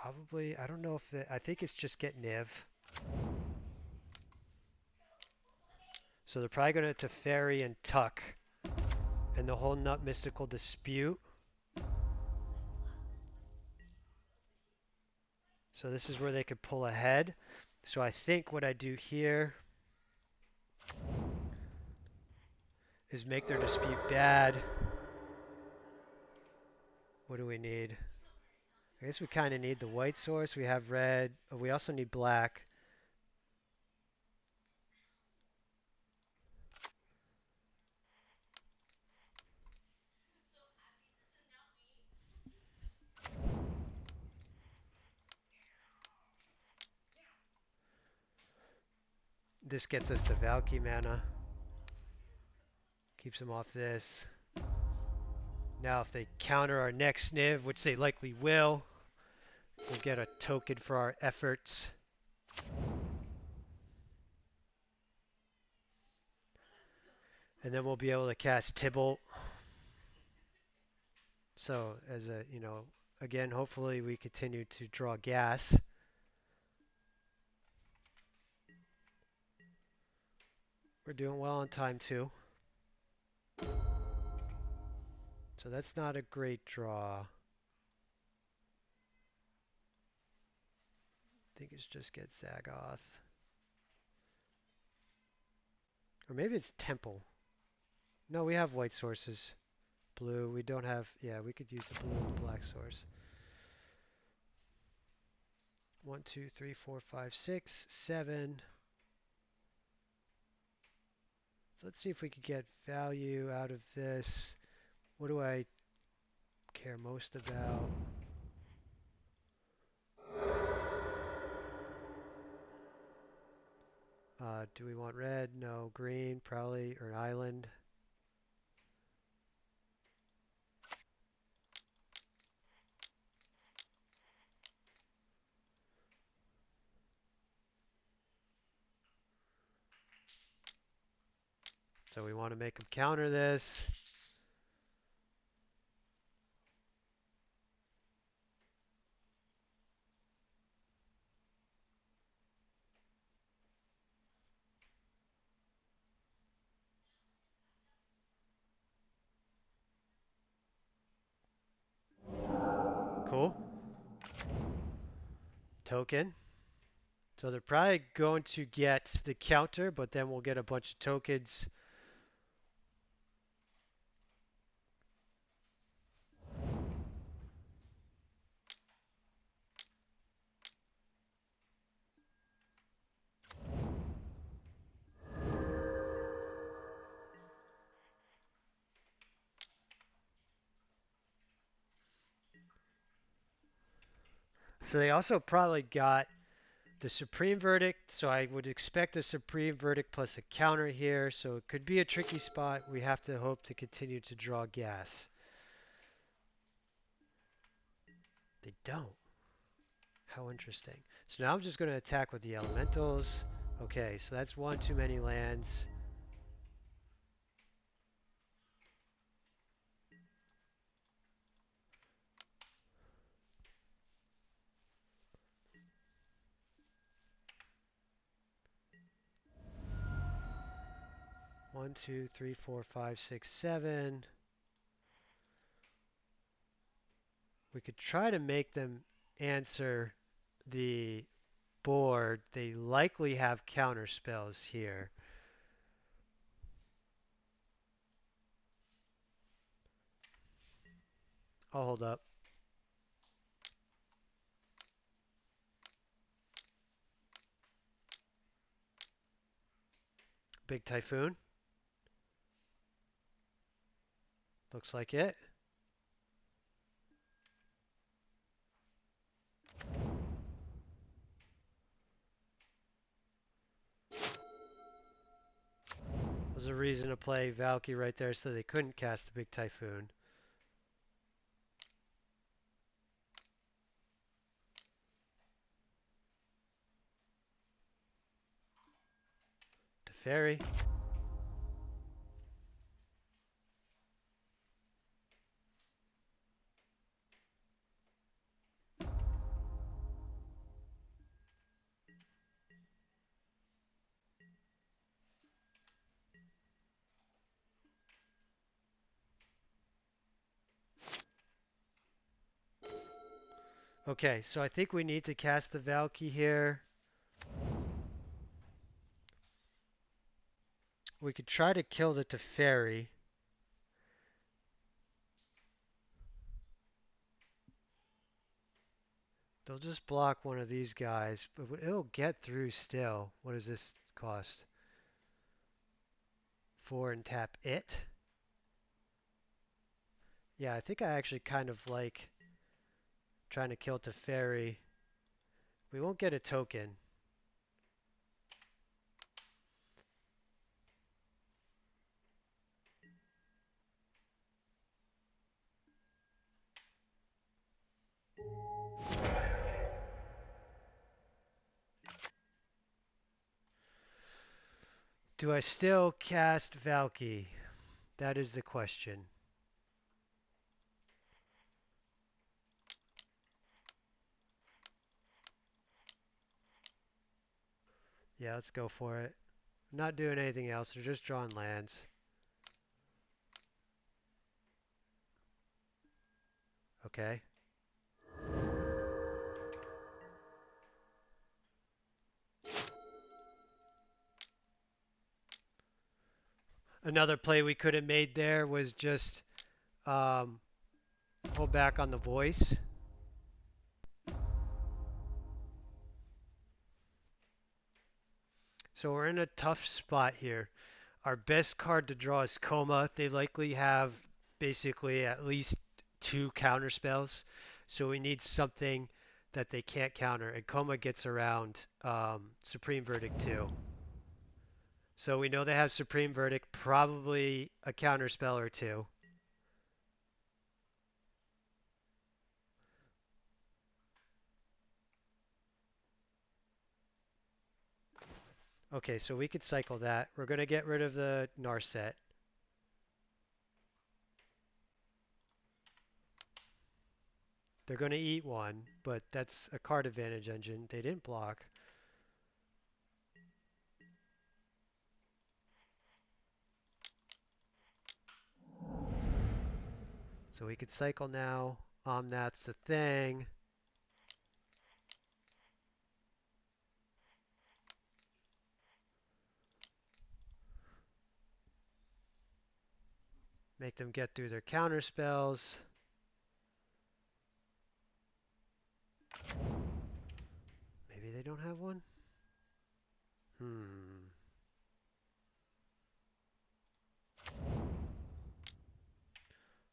probably, I don't know if I think it's just get Niv. So they're probably going to Teferi and Tuck and the whole Nut Mystical Dispute. So this is where they could pull ahead. So I think what I do here is make their dispute bad. What do we need? I guess we kind of need the white source. We have red. Oh, we also need black. This gets us the Valky mana. Keeps them off this. Now if they counter our next Niv, which they likely will, we'll get a token for our efforts. And then we'll be able to cast Tibalt. So as a, again, hopefully we continue to draw gas. We're doing well on time too. So that's not a great draw. think it's just get Zagoth. Or maybe it's Temple. No, we have white sources. Blue, we don't have... Yeah, we could use the blue and the black source. 1, 2, 3, 4, 5, 6, 7. So let's see if we could get value out of this. What do I care most about? Do we want red? No. Green, probably, or an island. So we want to make them counter this. Cool. Token. So they're probably going to get the counter, but then we'll get a bunch of tokens. So they also probably got the Supreme Verdict, so I would expect a Supreme Verdict plus a counter here, so it could be a tricky spot. We have to hope to continue to draw gas. They don't. How interesting. So now I'm just going to attack with the elementals. Okay, so that's one too many lands. One, two, three, four, five, six, seven. We could try to make them answer the board. They likely have counter spells here. I'll hold up. Big Typhoon. Looks like it. Was a reason to play Valky right there so they couldn't cast the Big Typhoon. Teferi. Okay, so I think we need to cast the Valky here. We could try to kill the Teferi. They'll just block one of these guys, but it'll get through still. What does this cost? 4 and tap it? Yeah, I think I actually kind of like trying to kill Teferi. We won't get a token. Do I still cast Valky? That is the question. Yeah, let's go for it. I'm not doing anything else. They're just drawing lands. Okay. Another play we could have made there was just um, hold back on the voice. So we're in a tough spot here. Our best card to draw is Coma. They likely have basically at least two counter spells. So we need something that they can't counter. And Coma gets around Supreme Verdict too. So we know they have Supreme Verdict, probably a counter spell or two. Okay, so we could cycle that. We're going to get rid of the Narset. They're going to eat one, but that's a card advantage engine. They didn't block. So we could cycle now. That's the thing. Make them get through their counter spells. Maybe they don't have one? Hmm.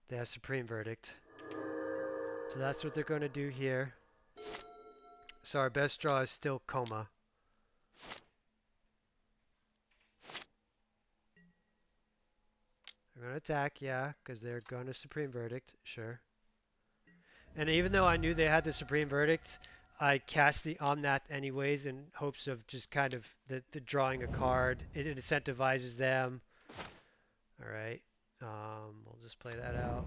They have Supreme Verdict. So that's what they're going to do here. So our best draw is still Coma. They're going to attack, yeah, because they're going to Supreme Verdict, sure. And even though I knew they had the Supreme Verdict, I cast the Omnath anyways in hopes of just kind of the drawing a card. It incentivizes them. All right. We'll just play that out.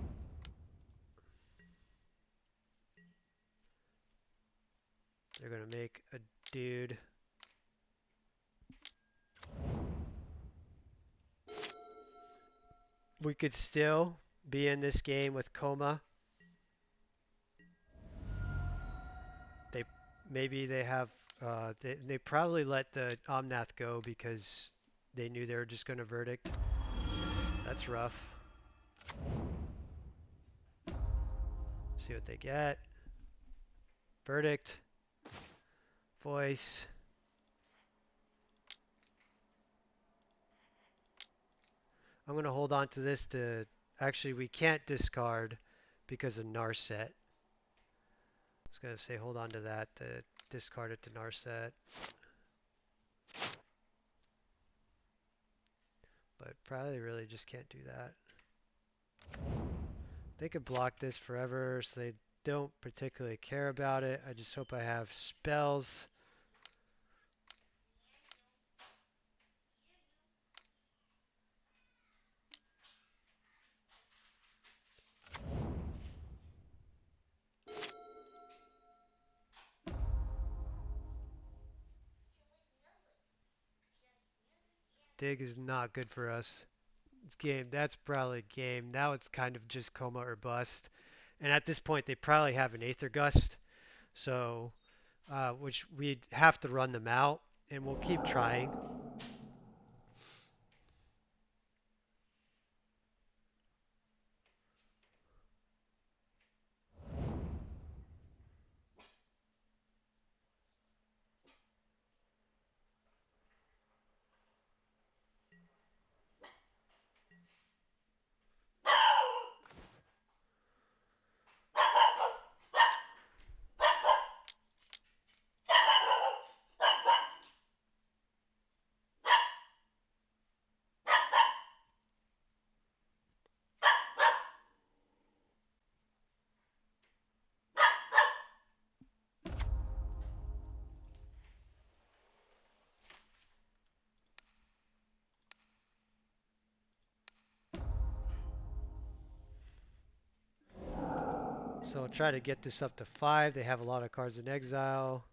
They're going to make a dude. We could still be in this game with Coma. They maybe they have they probably let the Omnath go because they knew they were just going to verdict. That's rough. See what they get. Verdict. Voice. I'm going to hold on to this to... Actually, we can't discard because of Narset. I was going to say hold on to that to discard it to Narset. But probably really just can't do that. They could block this forever, so they don't particularly care about it. I just hope I have spells. Dig is not good for us. It's game. That's probably game. Now it's kind of just Coma or bust. And at this point, they probably have an Aether Gust. So, which we'd have to run them out, and we'll keep trying. So I'll try to get this up to 5. They have a lot of cards in exile.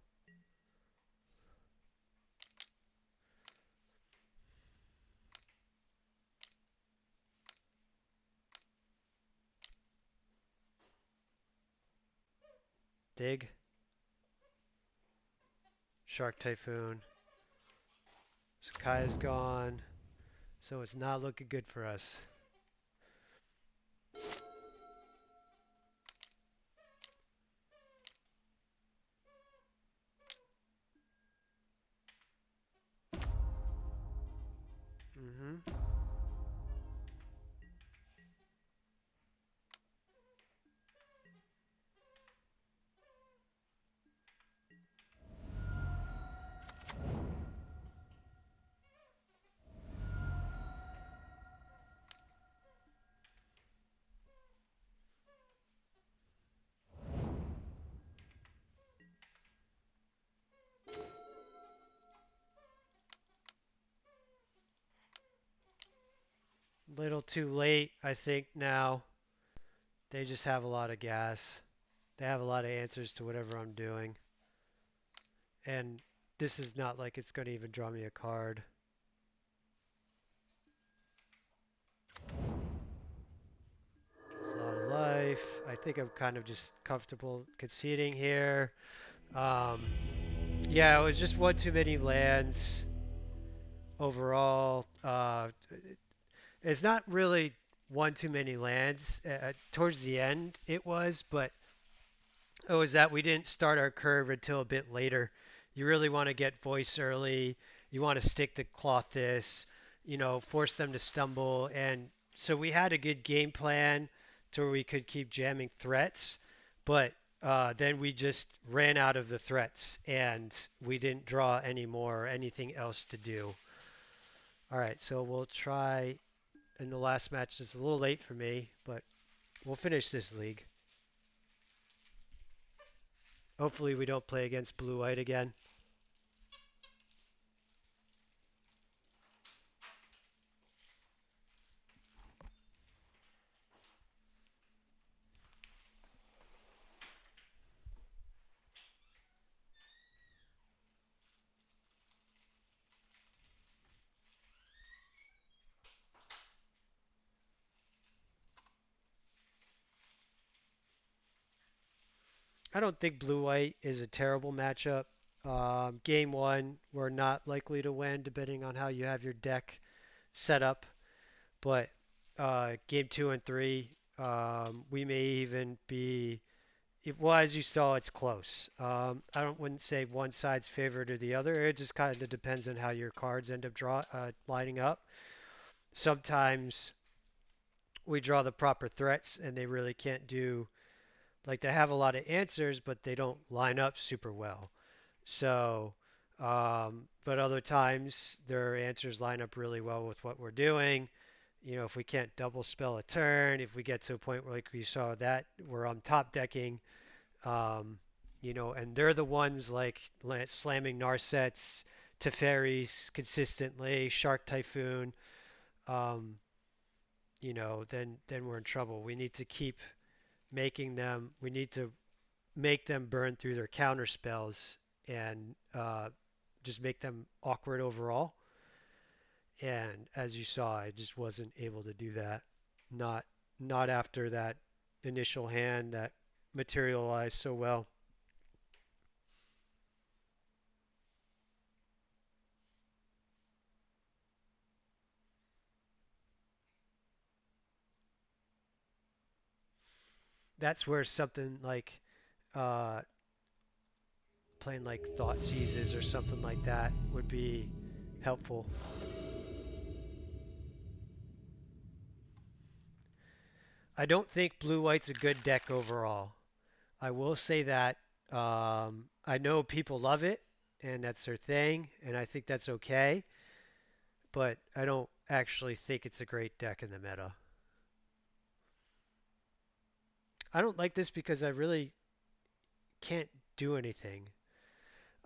Dig. Shark Typhoon. Sakai's gone. So it's not looking good for us. Mm-hmm. Little too late, I think now. They just have a lot of gas. They have a lot of answers to whatever I'm doing. And this is not like it's going to even draw me a card. It's a lot of life. I think I'm kind of just comfortable conceding here. Um, yeah, it was just one too many lands overall. It's not really one too many lands. Towards the end, it was, but it was that we didn't start our curve until a bit later. You really want to get voice early. You want to stick to cloth this, force them to stumble. And so we had a good game plan to where we could keep jamming threats, but then we just ran out of the threats and we didn't draw any more or anything else to do. All right, so we'll try in the last match. It's a little late for me, but we'll finish this league. Hopefully we don't play against blue-white again. I don't think blue-white is a terrible matchup. Game one, we're not likely to win depending on how you have your deck set up. But game two and three, we may even be. Well, as you saw, it's close. I don't wouldn't say one side's favored or the other. It just kind of depends on how your cards end up lining up. Sometimes we draw the proper threats and they really can't do like they have a lot of answers, but they don't line up super well. So, but other times their answers line up really well with what we're doing. If we can't double spell a turn, if we get to a point where like we saw that we're on top decking, um, and they're the ones like slamming Narsets, Teferis consistently, Shark Typhoon, um, then we're in trouble. We need to keep making them. We need to make them burn through their counter spells and just make them awkward overall. And as you saw, I just wasn't able to do that. Not not after that initial hand that materialized so well. That's where something like uh, playing like Thought Seizes or something like that would be helpful. I don't think blue white's a good deck overall. I will say that I know people love it and that's their thing, and I think that's okay, but I don't actually think it's a great deck in the meta. I don't like this because I really can't do anything.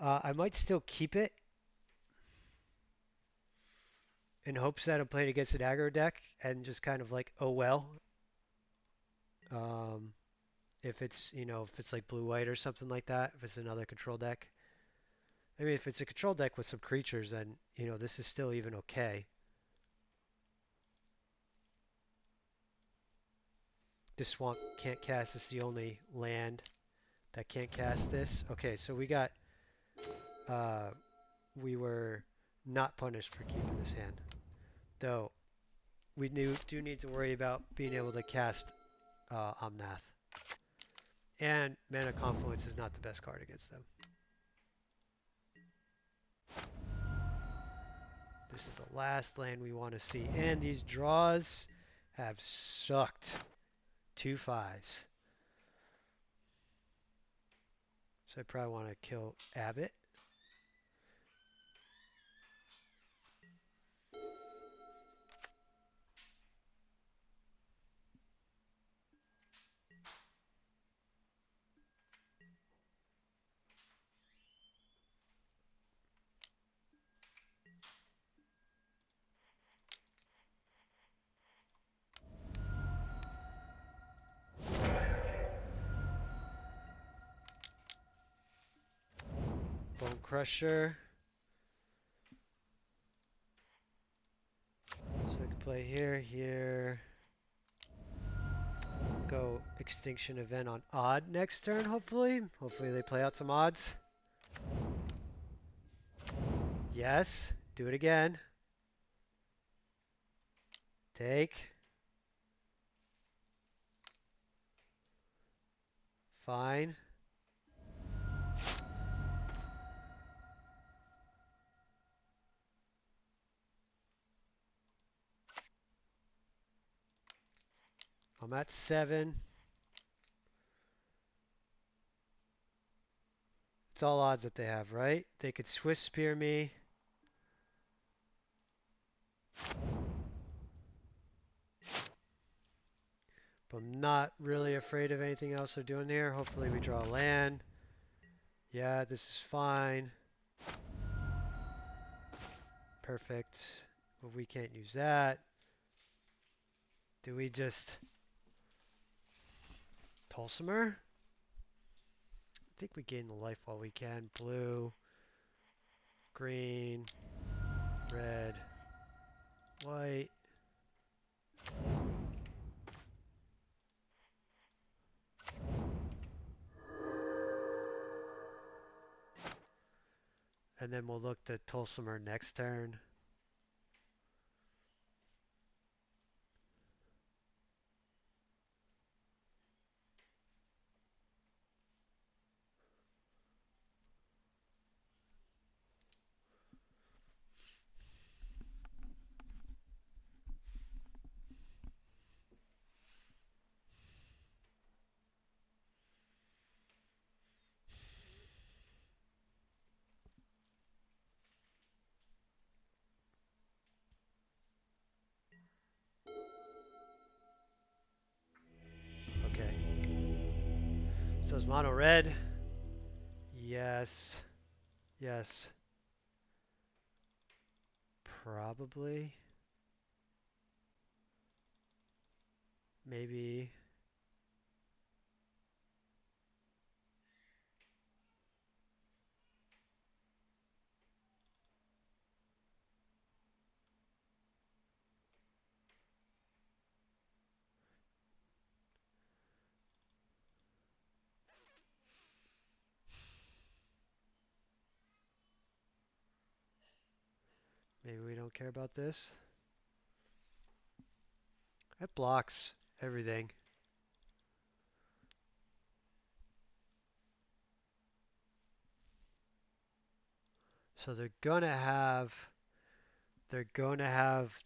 I might still keep it in hopes that I'm playing against an aggro deck and just kind of like, oh well. Um, if it's like blue white or something like that, if it's another control deck. I mean, if it's a control deck with some creatures, then this is still even okay. This swamp can't cast. It's the only land that can't cast this. Okay, so uh, we were not punished for keeping this hand. Though do need to worry about being able to cast Omnath. And Mana Confluence is not the best card against them. This is the last land we want to see. And these draws have sucked. 2 5s. So I probably want to kill Abbott. Bone Crusher. So I can play here, here. Go Extinction Event on odd next turn, hopefully. Hopefully they play out some odds. Yes. Do it again. Take. Fine. I'm at 7. It's all odds that they have, right? They could Swift Spear me. But I'm not really afraid of anything else they're doing here. Hopefully we draw land. Yeah, this is fine. Perfect. But we can't use that. Do we just Tulsimer? I think we gain the life while we can. Blue, green, red, white. And then we'll look to Tulsimer next turn. Okay. So is mono red? Yes. Yes. Probably. Maybe. Maybe we don't care about this. It blocks everything. So they're gonna have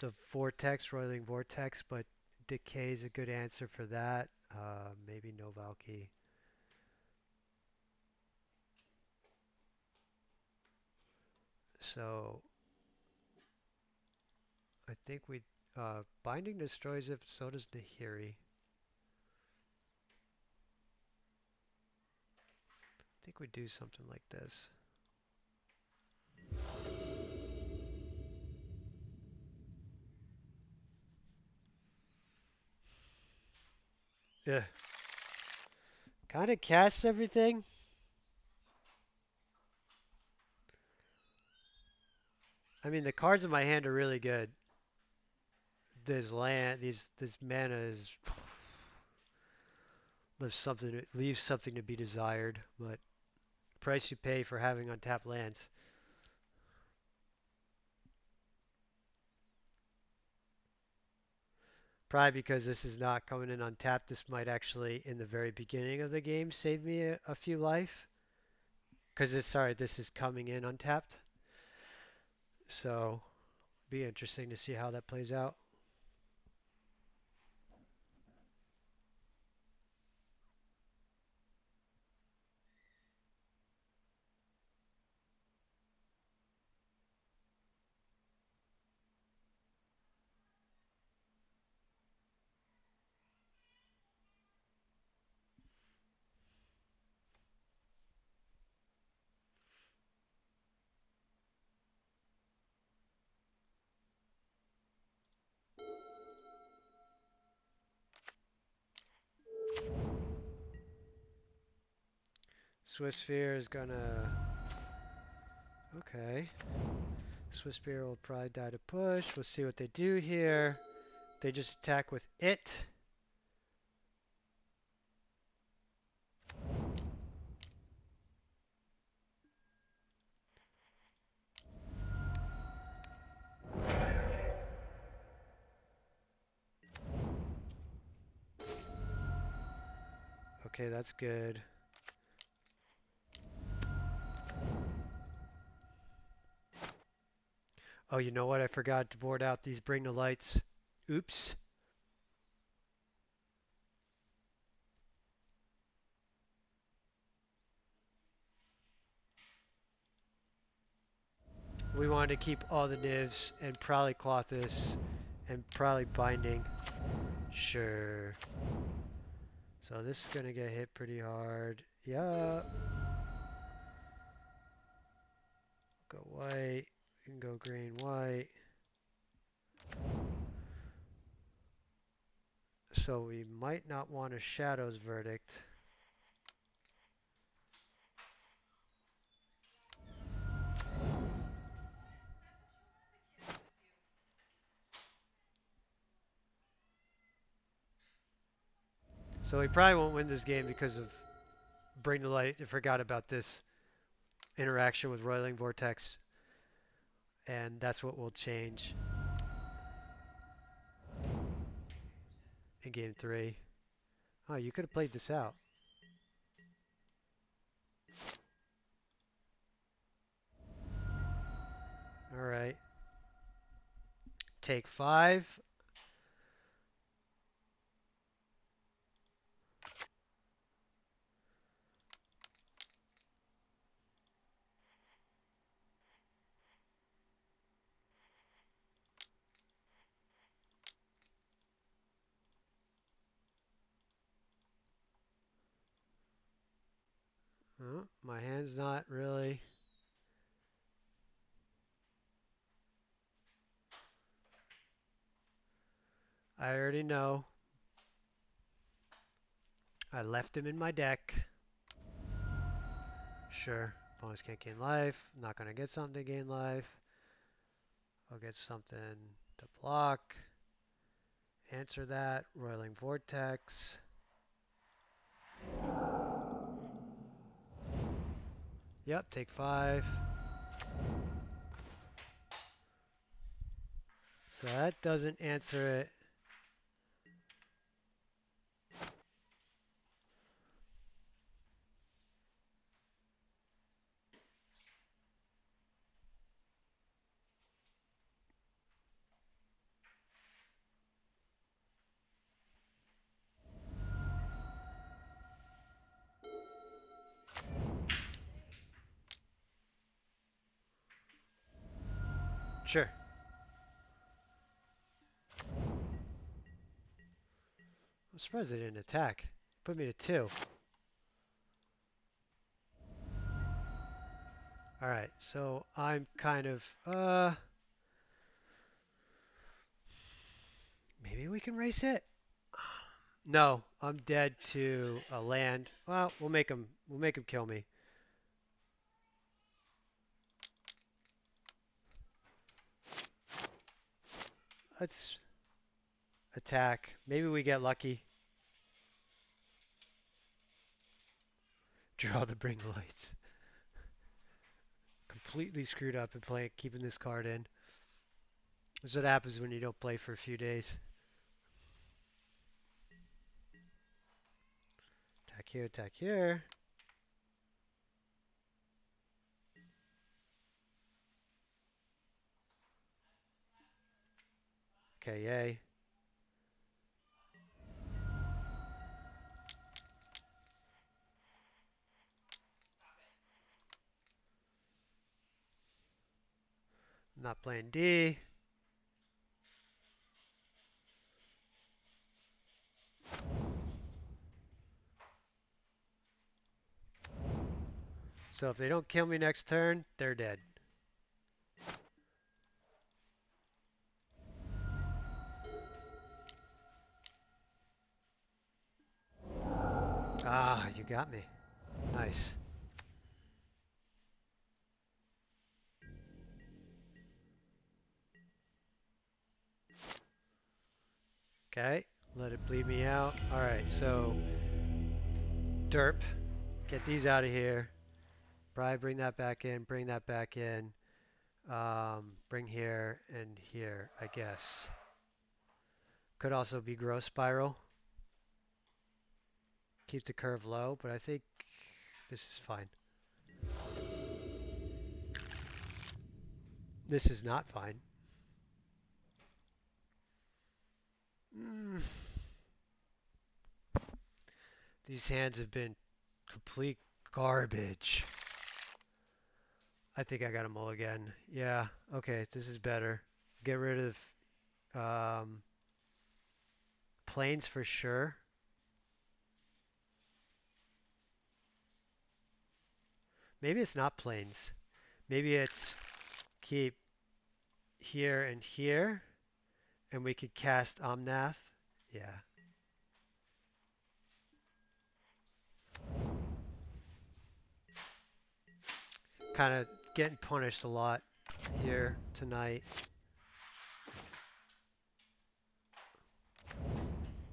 the vortex, roiling vortex, but decay is a good answer for that. Maybe no Valky. So I think we binding destroys it, so does Nahiri. I think we do something like this. Yeah. Kind of casts everything. I mean, the cards in my hand are really good. This land, this mana is leaves something to be desired, but price you pay for having untapped lands. Probably because this is not coming in untapped. This might actually, in the very beginning of the game, save me a few life. Because it's, sorry, this is coming in untapped. So, be interesting to see how that plays out. Swiss Sphere is gonna... Okay. Swiss Spear will probably die to push. We'll see what they do here. They just attack with it. Okay, that's good. Oh, you know what? I forgot to board out these bring the lights. Oops. We wanted to keep all the nivs and probably Clothis and probably binding. Sure. So this is gonna get hit pretty hard. Yeah. Go white. We can go green, white. So we might not want a Shadow's Verdict. So we probably won't win this game because of Bring the Light. I forgot about this interaction with Roiling Vortex. And that's what will change in game 3. Oh, you could have played this out. Alright. Take 5. Oh, my hand's not really... I already know. I left him in my deck. Sure. Opponents can't gain life. I'm not going to get something to gain life. I'll get something to block. Answer that. Roiling Vortex. Yep, take 5. So that doesn't answer it. Sure. I'm surprised they didn't attack. Put me to 2. Alright, so I'm kind of, maybe we can race it? No, I'm dead to a land. Well, we'll make him kill me. Let's attack. Maybe we get lucky. Draw the bring lights. Completely screwed up and keeping this card in. That's what happens when you don't play for a few days. here, attack here. Okay, yay. Not playing D. So if they don't kill me next turn, they're dead. Ah, you got me. Nice. Okay, let it bleed me out. Alright, so derp. Get these out of here. Probably bring that back in, bring that back in. Bring here and here, I guess. Could also be growth spiral. Keep the curve low, but I think this is fine. This is not fine. Mm. These hands have been complete garbage. I think I got a mulligan. Yeah, okay, this is better. Get rid of planes for sure. Maybe it's not planes. Maybe it's keep here and here, and we could cast Omnath. Yeah. Kind of getting punished a lot here tonight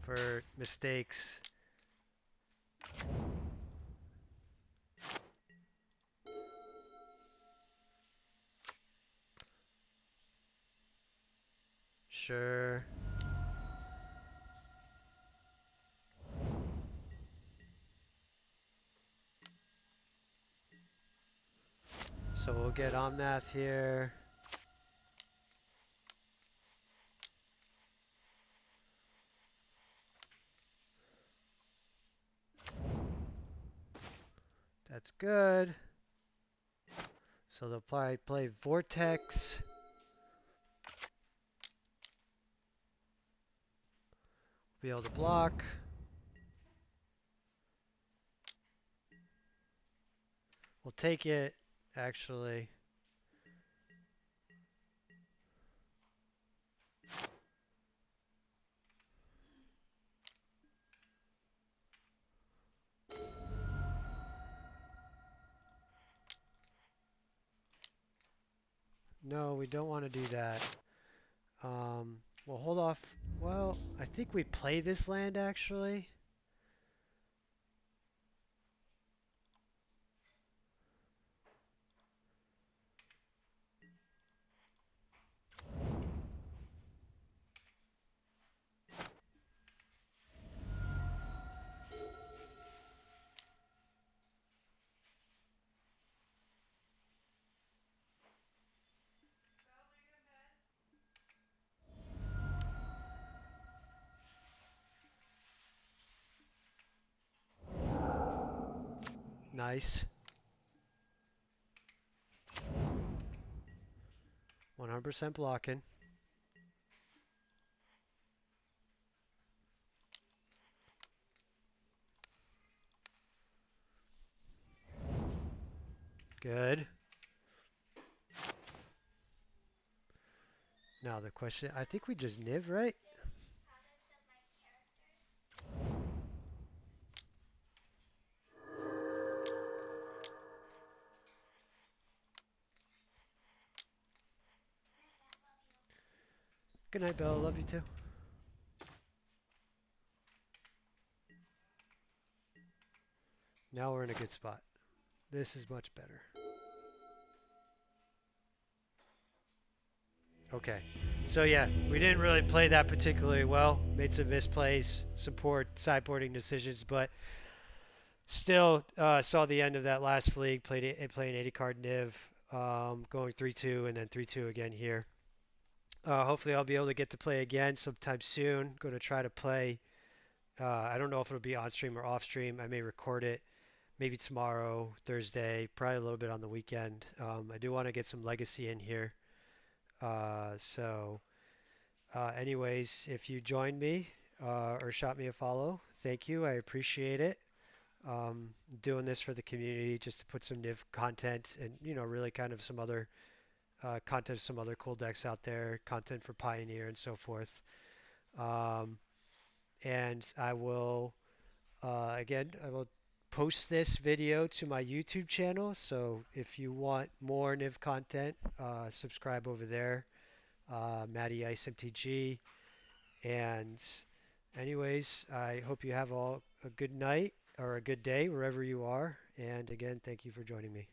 for mistakes. Sure. So we'll get Omnath here. That's good. So they'll probably play Vortex. Be able to block. We'll take it, actually. No, we don't want to do that. We'll hold off. Well, I think we play this land, actually. Nice. 100% blocking. Good. Now the question, I think we just niv, right? Good night, Bella. Love you too. Now we're in a good spot. This is much better. Okay. So yeah, we didn't really play that particularly well. Made some misplays, some poor sideboarding decisions, but Still saw the end of that last league. Playing 80 card Niv, going 3-2 and then 3-2 again here. Hopefully I'll be able to get to play again sometime soon. Going to try to play. I don't know if it'll be on stream or off stream. I may record it maybe tomorrow, Thursday, probably a little bit on the weekend. I do want to get some legacy in here. Anyways, if you joined me or shot me a follow, thank you. I appreciate it. Um, Doing this for the community just to put some Niv content and really kind of some other content, some other cool decks out there, content for Pioneer and so forth. Um, and I will post this video to my YouTube channel. So if you want more Niv content, subscribe over there, Matty Ice MTG. And anyways, I hope you have all a good night or a good day wherever you are. And again, thank you for joining me.